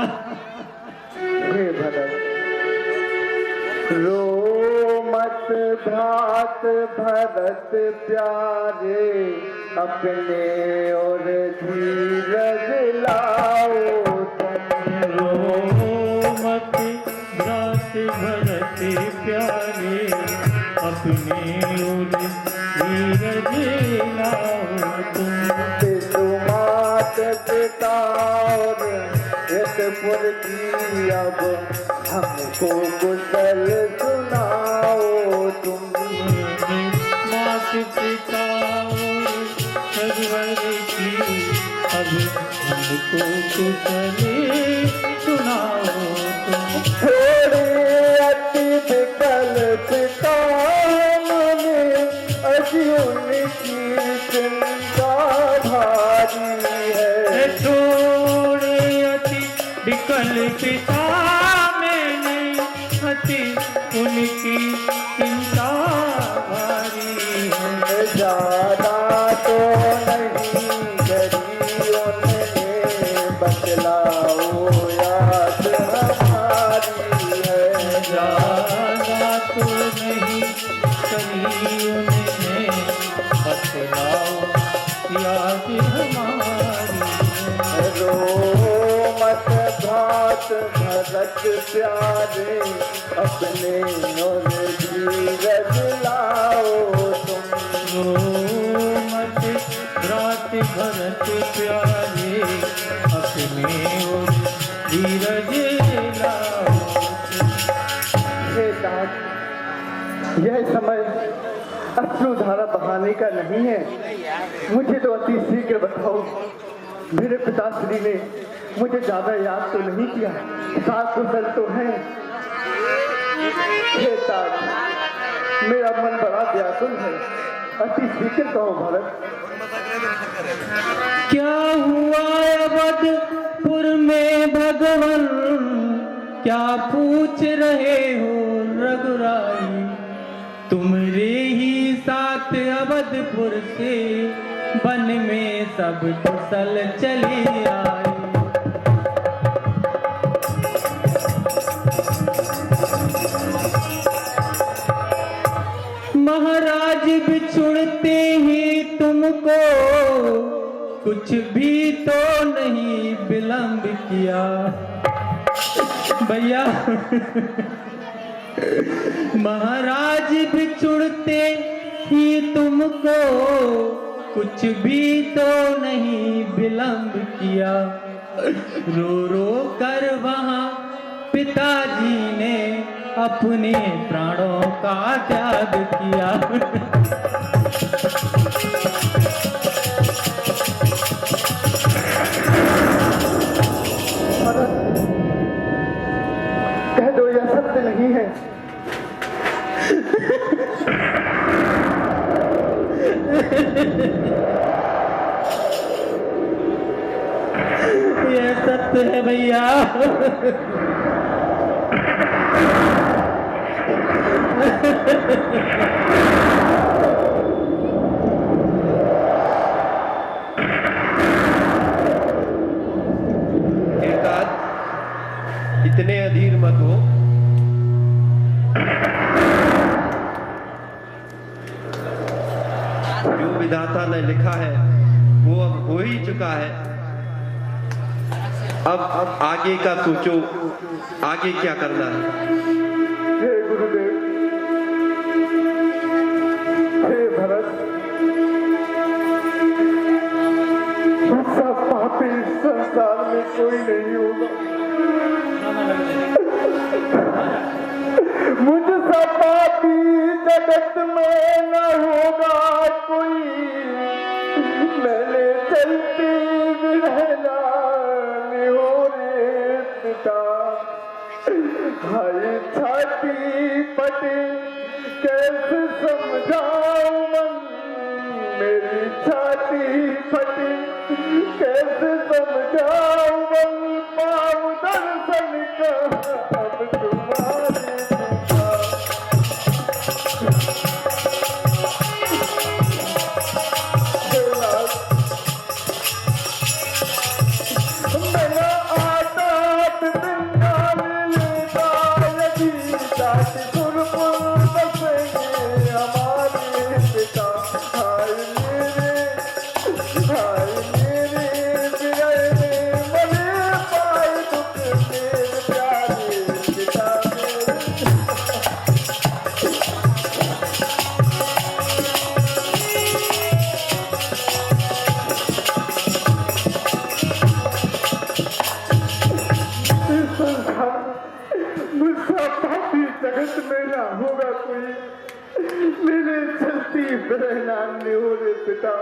हे भरत, रो मत भ्रात भरत प्यारे, अपने और धीरज लाओ। रो मत भ्रात भरत प्यारे, अपने और धीरज लाओ तुम। मात पिता और यशपुर की अब हमको कुशल सुनाओ तुम। मात पिता और सजवर की अब हमको कुशल सुनाओ तुम। थोड़े अति विकल्प काम में अर्जुन की चिंता भारी है। थोड़े अति विकल्प मैंने अति उनकी चिंता भारी है। ज्यादा तो नहीं करी उन्होंने, बतलाओ याद हमारी है। ज्यादा तो नहीं करी उन्होंने, बतलाओ याद हमारी है। रो मत घात भरत प्यारे, अपने और धीरज लाओ तुम। रो मत भ्रात भरत प्यारे, अपने और धीरज लाओ। हे दास, यह समय अश्रुधारा बहाने का नहीं है। मुझे तो अति शीघ्र बताओ, मेरे पिताश्री ने मुझे ज्यादा याद तो नहीं किया, साथ कुशल तो है। हे दास, मेरा मन बड़ा व्याकुल है, अति शीघ्र कहो भरत। क्या हुआ अवधपुर में भगवान, क्या पूछ रहे हो रघुराई। तुमरे ही साथ अवधपुर से वन में सब कुशल चली आई। महाराज बिछुड़ते ही तुमको कुछ भी तो नहीं मिला किया। भैया महाराज बिछुड़ते ही तुमको कुछ भी तो नहीं विलंब किया। रो रो कर वहां पिताजी ने अपने प्राणों का त्याग किया। कह दो यह सत्य नहीं है। ये सत्य है भैया। इतने अधीर मत हो। जो विधाता ने लिखा है वो अब हो ही चुका है। अब आगे का सोचो, आगे क्या करना है। हे गुरुदेव, हे भरत, ऐसा पापी इस संसार में कोई नहीं होगा। मुझसे पापी जगत में न होगा कोई। मैंने चलती रहना निहोरे पिता। भाई छाती फटे कैसे समझाऊं मन। मेरी छाती फटे कैसे समझाऊं मन। पाऊं दर्शन का अब तुम्हारे मेरा आदात बिंदाल लेता यदि जात सुरपुर बसेंगे हमारे पिता। हाय मेरे बिरहे मने पाए दुख मेरे प्यारे पिता मेरे। मुझसा पापी जगत में ना होगा कोई। मेरे चलती बहना निहोरे पिता।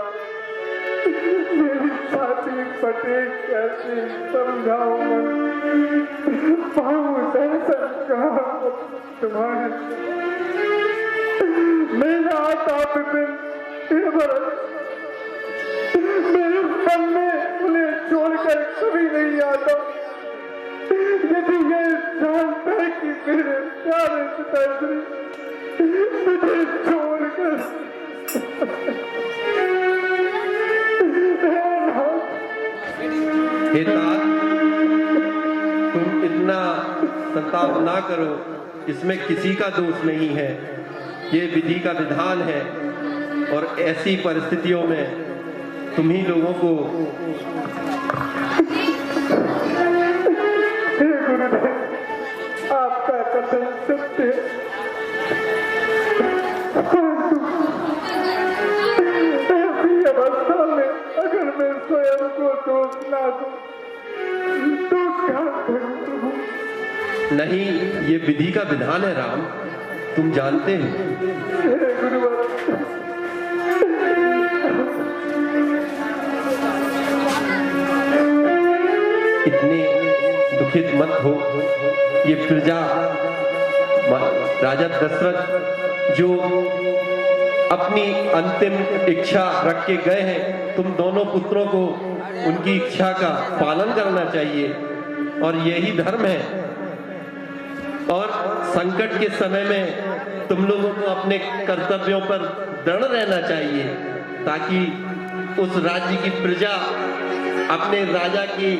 मेरी छाती फटे कैसे समझाऊं मन। पाऊं दर्शन का तुम्हारे। मेरा ताप बिन हे भरत, मेरे मन में उन्हें छोड़कर कभी नहीं आता। यदि ये जानता है कि मेरे प्यारे पिताश्री मुझे छोड़कर हे तात, तुम इतना संताप ना करो। इसमें किसी का दोष नहीं है, ये विधि का विधान है। और ऐसी परिस्थितियों में तुम्ही लोगों को आपका कथन सत्य है। ऐसी अवस्था में अगर मैं स्वयं को दोष ना दूं तो क्या करूं प्रभु। नहीं, ये विधि का विधान है राम, तुम जानते हो। हे गुरुवर, इतने दुखित मत हो। ये प्रजा राजा दशरथ जो अपनी अंतिम इच्छा रख के गए हैं, तुम दोनों पुत्रों को उनकी इच्छा का पालन करना चाहिए और यही धर्म है। और संकट के समय में तुम लोगों को अपने कर्तव्यों पर दृढ़ रहना चाहिए, ताकि उस राज्य की प्रजा अपने राजा की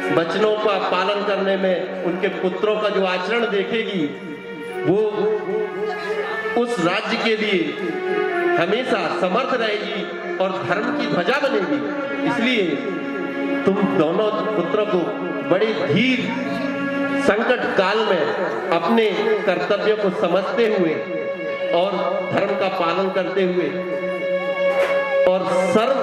वचनों का पालन करने में उनके पुत्रों का जो आचरण देखेगी, वो उस राज्य के लिए हमेशा समर्थ रहेगी और धर्म की ध्वजा बनेगी। इसलिए तुम दोनों पुत्रों को बड़े धीर संकट काल में अपने कर्तव्यों को समझते हुए और धर्म का पालन करते हुए और सर्व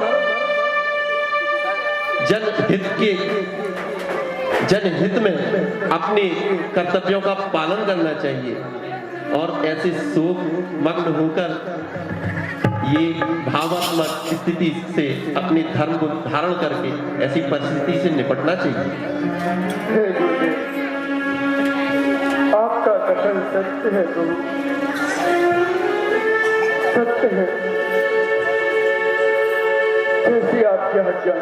जनहित में अपने कर्तव्यों का पालन करना चाहिए और ऐसे शोक मग्न होकर ये भावात्मक स्थिति से अपने धर्म को धारण करके ऐसी परिस्थिति से निपटना चाहिए। हे गुरुदेव, आपका कथन सत्य है गुरु, सत्य है। कैसी आपकी आज्ञा।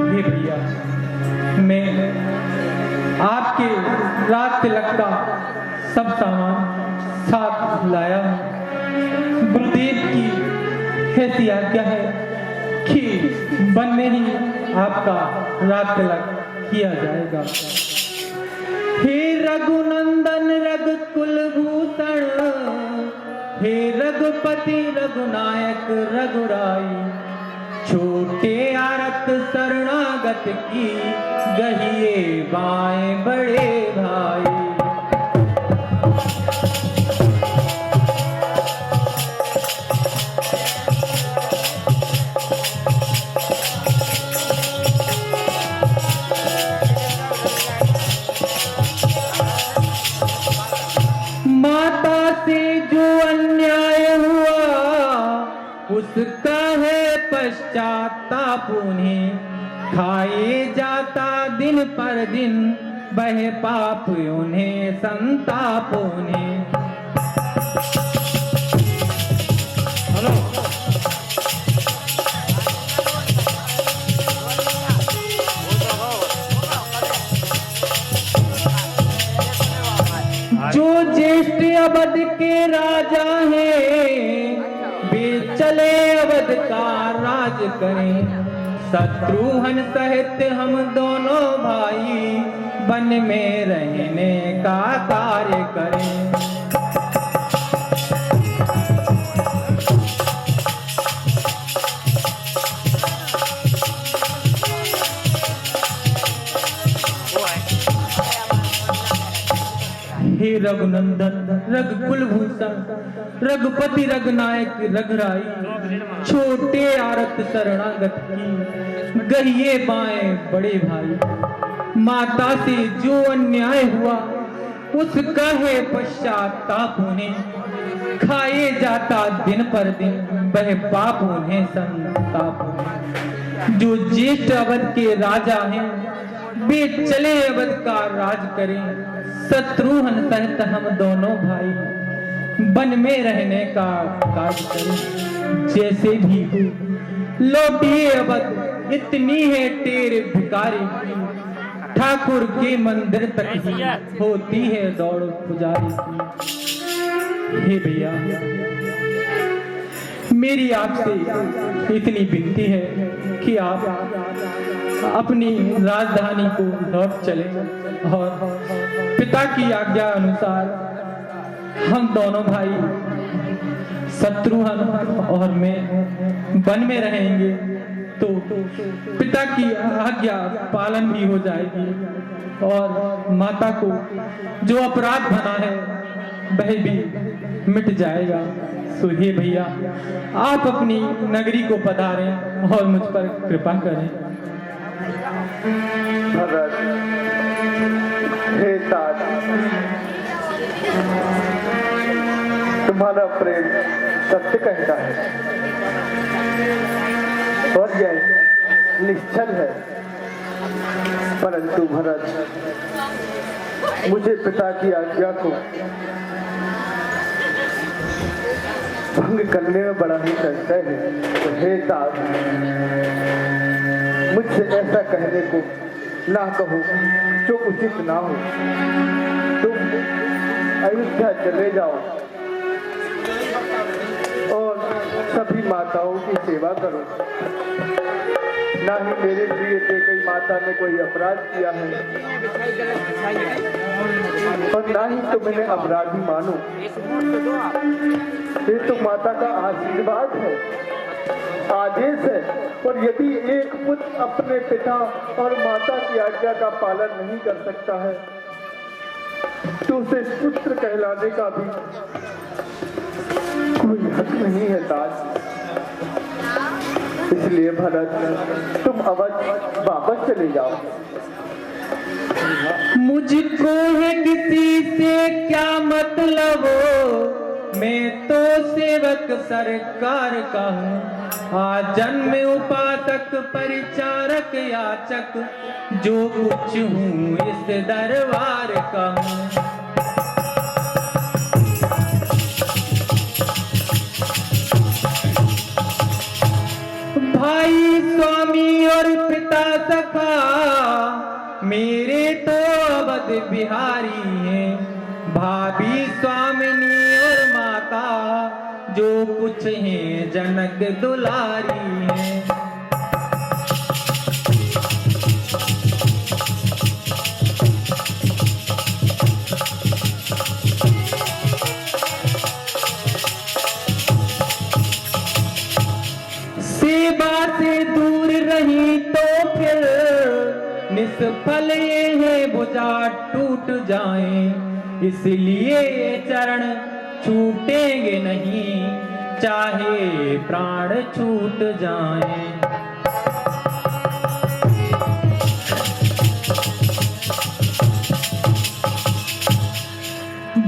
ये भैया, मैं आपके रात तिलक का सब सामान साथ लाया हूँ। गुरुदेव की ऐसी आज्ञा है कि वन में ही आपका रात तिलक किया जाएगा। हे रघुनंदन रघुकुल भूषण, हे रघुपति रघुनायक रघुराई, छोटे आरत शरणागत की गहिए बाएं बड़े भाई। माता से जो अन्याय हुआ उसका है पश्चाताप उन्हें, खाए जाता दिन पर दिन बहे पाप उन्हें संताप उन्हें। जो ज्येष्ठ अवध के राजा हैं वे चले अवध का राज करें, शत्रुघ्न सहित हम दोनों भाई वन में रहने का कार्य करें। हे रघुनंदन रघुकुल भूषण, रघुपति रघुनायक रघुराई, छोटे आरत शरणागत की गहिए बाएं बड़े भाई। माता से जो अन्याय हुआ उसका है पश्चाताप उन्हें, खाए जाता दिन पर दिन वह पाप उन्हें संताप उन्हें। जो ज्येष्ठ अवध के राजा हैं वे चले अवध का राज करें, शत्रुघ्न सहित हम दोनों भाई वन में रहने का कार्य करें। जैसे भी हो लौटिए अवध, इतनी है टेर भिकारी की, ठाकुर के मंदिर तक ही होती है दौड़ पुजारी की। हे भैया, मेरी आपसे इतनी विनती है कि आप अपनी राजधानी को लौट चले और पिता की आज्ञा अनुसार हम दोनों भाई शत्रुघ्न और मैं वन में रहेंगे तो पिता की आज्ञा पालन भी हो जाएगी और माता को जो अपराध बना है वह भी मिट जाएगा। सो हे भैया, आप अपनी नगरी को पधारें और मुझ पर कृपा करें। भरत, हे तात, तुम्हारा प्रेम सत्य कहता है और यह निश्चल है, परंतु भरत मुझे पिता की आज्ञा को भंग करने में बड़ा ही संशय है। तो हे तात, मुझसे ऐसा कहने को ना कहो जो उचित ना हो। तुम अयोध्या चले जाओ और सभी माताओं की सेवा करो। ना ही मेरे प्रिय कई माता ने कोई अपराध किया है और ना ही तुम इन्हें अपराधी मानो। ये तो माता का आशीर्वाद है। आदेश है। और यदि एक पुत्र अपने पिता और माता की आज्ञा का पालन नहीं कर सकता है तो उसे पुत्र कहलाने का भी कोई हक नहीं है ताज। इसलिए भरत तुम अवध वापस चले जाओ। मुझको है किसी से क्या मतलब हो, मैं तो सेवक सरकार का हूँ। आजन्म उपासक परिचारक याचक जो कुछ हूँ इस दरबार का हूँ। भाई स्वामी और पिता सखा मेरे तो अवध बिहारी हैं। भाभी स्वामिनी और माता जो कुछ हैं जनक दुलारी हैं। सेवा से दूर रही तो फिर निष्फल ये है भुजा टूट जाएं। इसलिए ये चरण छूटेंगे नहीं चाहे प्राण छूट जाएं।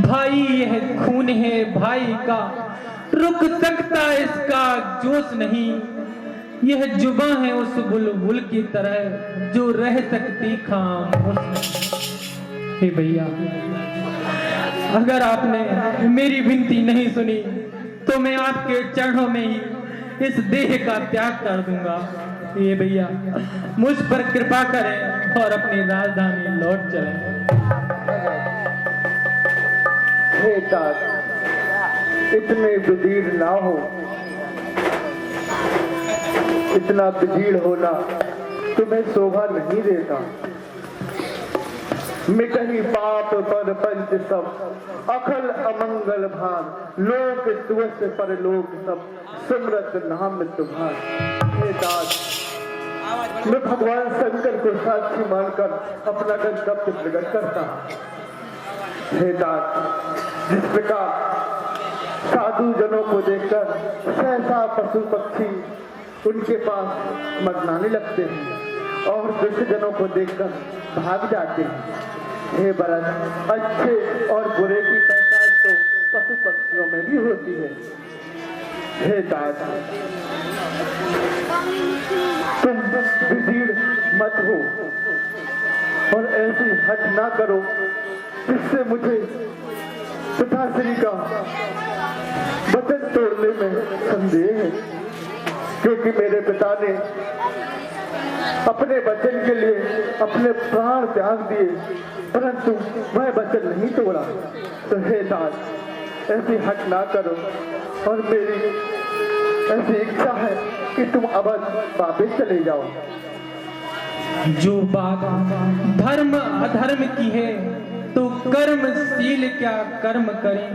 भाई यह खून है भाई का, रुक सकता इसका जोश नहीं। यह जुबां है उस बुलबुल की तरह जो रह सकती खामोश। हे भैया, अगर आपने मेरी विनती नहीं सुनी तो मैं आपके चरणों में ही इस देह का त्याग कर दूंगा। ये भैया मुझ पर कृपा करें और अपनी राजधानी लौट चलें। हे तात, इतने बधीर ना हो। इतना बधीर होना तुम्हें शोभा नहीं देता। मिटही पाप पर पंच सब अखल अमंगल भार। लोक दिवस पर लोक सब सुमरत नाम तुम्हार। हे तात, मैं भगवान शंकर को साक्षी मानकर अपना गंतव्य प्रकट करता हूं। हे तात, जिस प्रकार साधु जनों को देखकर सहसा पशु पक्षी उनके पास मगनाने लगते हैं और दुष्ट जनों को देखकर भाग जाते हैं, हे भरत, अच्छे और बुरे की पहचान तो पशु पक्षियों में भी होती है। हे तात, तुम विधीर मत हो और ऐसी हट ना करो जिससे मुझे पिताश्री का वचन तोड़ने में संदेह है। क्योंकि मेरे पिता ने अपने वचन के लिए अपने प्राण त्याग दिए परंतु वह वचन नहीं तोड़ा। तो हे तात, ऐसी हट ना करो और मेरी ऐसी इच्छा है कि तुम अवध वापस चले जाओ। जो बात धर्म अधर्म की है तो कर्मशील क्या कर्म करें।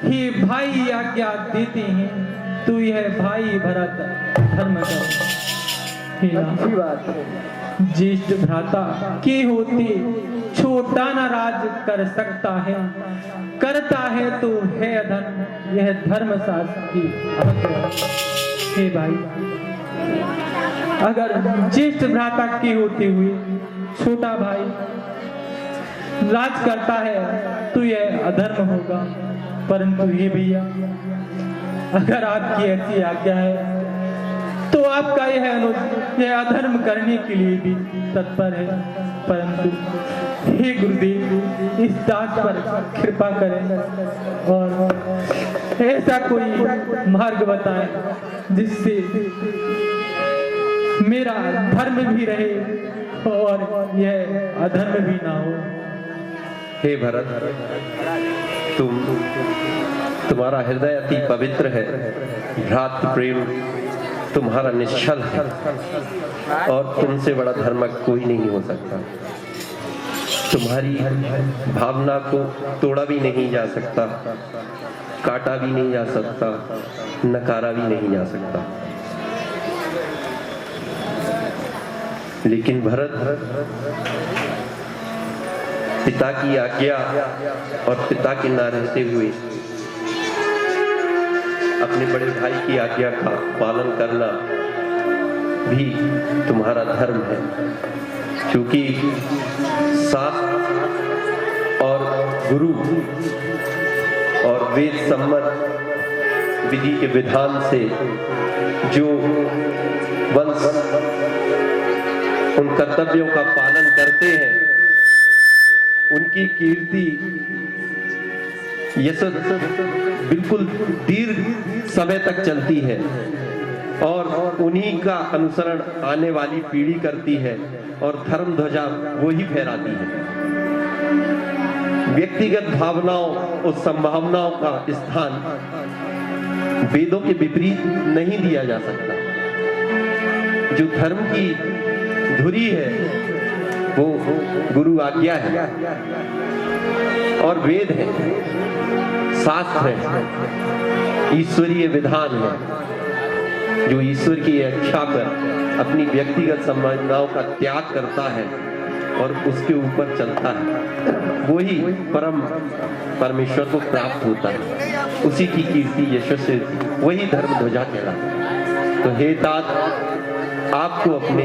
हे भाई आज्ञा देते हैं तो यह भाई भरत धर्म कर। अच्छी बात है। ज्येष्ठ भ्राता के होते छोटा न राज कर सकता है, करता है तो है अधर्म। यह धर्म शास्त्र की बात है। हे भाई, अगर ज्येष्ठ भ्राता के होते हुए छोटा भाई राज करता है तो यह अधर्म होगा। परंतु हे भैया, अगर आपकी ऐसी आज्ञा है तो आपका यह अधर्म करने के लिए भी तत्पर है। परंतु हे गुरुदेव, इस दास पर कृपा करें और ऐसा कोई मार्ग बताएं जिससे मेरा धर्म भी रहे और यह अधर्म भी ना हो। हे भरत, तुम्हारा हृदय अति पवित्र है। भ्रातृ प्रेम तुम्हारा निश्चल है और तुमसे बड़ा धर्म कोई नहीं हो सकता। तुम्हारी भावना को तोड़ा भी नहीं जा सकता, काटा भी नहीं जा सकता, नकारा भी नहीं जा सकता। लेकिन भरत पिता की आज्ञा और पिता के ना रहते हुए अपने बड़े भाई की आज्ञा का पालन करना भी तुम्हारा धर्म है, क्योंकि शास्त्र और गुरु और वेद सम्मत विधि के विधान से जो वंश उन कर्तव्यों का पालन करते हैं उनकी कीर्ति यश बिल्कुल दीर्घ समय तक चलती है और उन्हीं का अनुसरण आने वाली पीढ़ी करती है और धर्म ध्वजा वो ही फहराती है। व्यक्तिगत भावनाओं और संभावनाओं का स्थान वेदों के विपरीत नहीं दिया जा सकता। जो धर्म की धुरी है वो गुरु आज्ञा है और वेद है, शास्त्र है, ईश्वरीय विधान है। जो ईश्वर की इच्छा पर अपनी व्यक्तिगत संभावनाओं का त्याग करता है और उसके ऊपर चलता है वही परम परमेश्वर को प्राप्त होता है, उसी की कीर्ति यशस्वी वही धर्म ध्वजा कहलाता है। तो हे तात, आपको अपने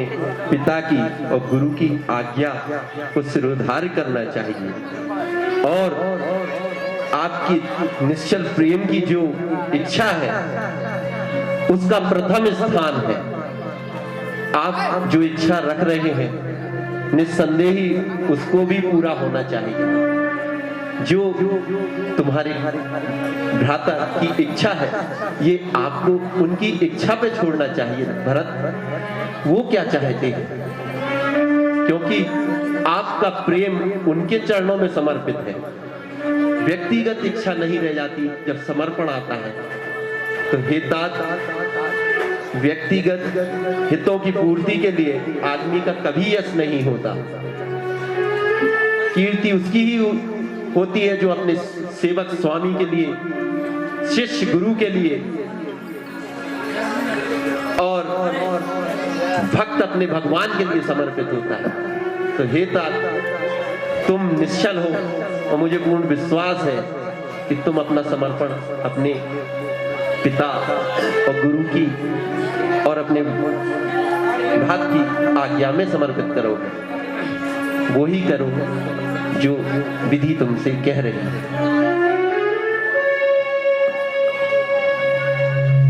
पिता की और गुरु की आज्ञा को सिरोधार्य करना चाहिए और आपकी निश्चल प्रेम की जो इच्छा है उसका प्रथम स्थान है। आप जो इच्छा रख रहे हैं निस्संदेह ही उसको भी पूरा होना चाहिए। जो तुम्हारे भ्राता की इच्छा है ये आपको उनकी इच्छा पे छोड़ना चाहिए। भरत वो क्या चाहते हैं, क्योंकि आपका प्रेम उनके चरणों में समर्पित है। व्यक्तिगत इच्छा नहीं रह जाती जब समर्पण आता है। तो हे तात, व्यक्तिगत हितों की पूर्ति के लिए आदमी का कभी यश नहीं होता। कीर्ति उसकी ही होती है जो अपने सेवक स्वामी के लिए, शिष्य गुरु के लिए और भक्त अपने भगवान के लिए समर्पित होता है। तो हे तात, तुम निश्चल हो और मुझे पूर्ण विश्वास है कि तुम अपना समर्पण अपने पिता और गुरु की और अपने भक्त की आज्ञा में समर्पित करोगे। वो ही करो जो विधि तुमसे कह रही है।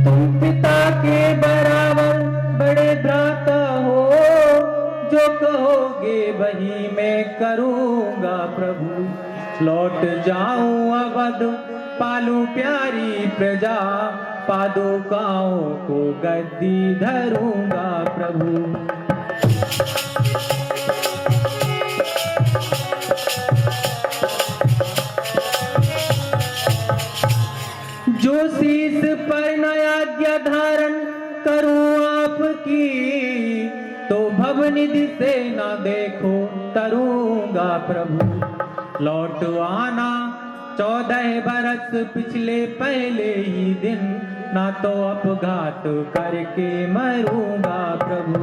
तुम पिता के बराबर बड़े भ्राता हो, जो कहोगे वही मैं करूंगा प्रभु। लौट जाऊं अवध, पालूं प्यारी प्रजा, पादुकाओं को गद्दी धरूंगा प्रभु। जो शीस पर नयाज्ञा धारण करूं आपकी, तो भवनिधि से न देखो तरूंगा प्रभु। लौट आना 14 बरस पिछले पहले ही दिन, ना तो अपघात करके मरूंगा प्रभु।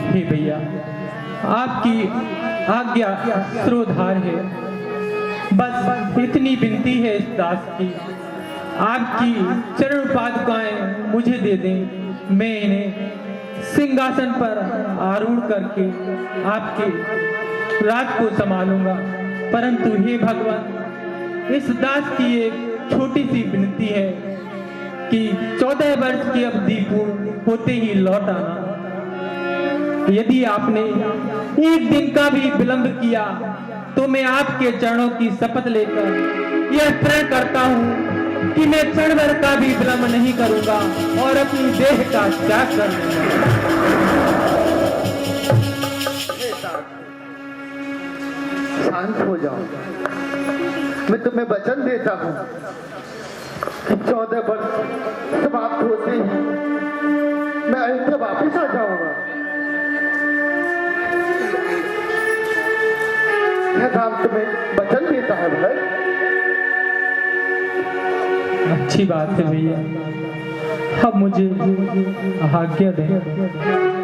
हे भैया, आपकी आज्ञा श्रोधार है। बस इतनी विनती है इस दास की, आपकी चरण पादुकाएं मुझे दे दें। मैं इन्हें सिंहासन पर आरूढ़ करके आपके राज को संभालूंगा। परंतु हे भगवान, इस दास की एक छोटी सी विनती है कि 14 वर्ष की अवधि पूर्ण होते ही लौट आना। यदि आपने एक दिन का भी विलंब किया तो मैं आपके चरणों की शपथ लेकर यह प्रण करता हूं कि मैं क्षण भर का भी विलंब नहीं करूंगा और अपनी देह का त्याग कर दूंगा। शांत हो जाओ। मैं तुम्हें वचन देता हूं कि 14 वर्ष समाप्त होते ही मैं अयोध्या वापिस आ जाऊंगा। यह काम तुम्हें वचन देता है भाई। अच्छी बात है भैया, अब मुझे आज्ञा दें।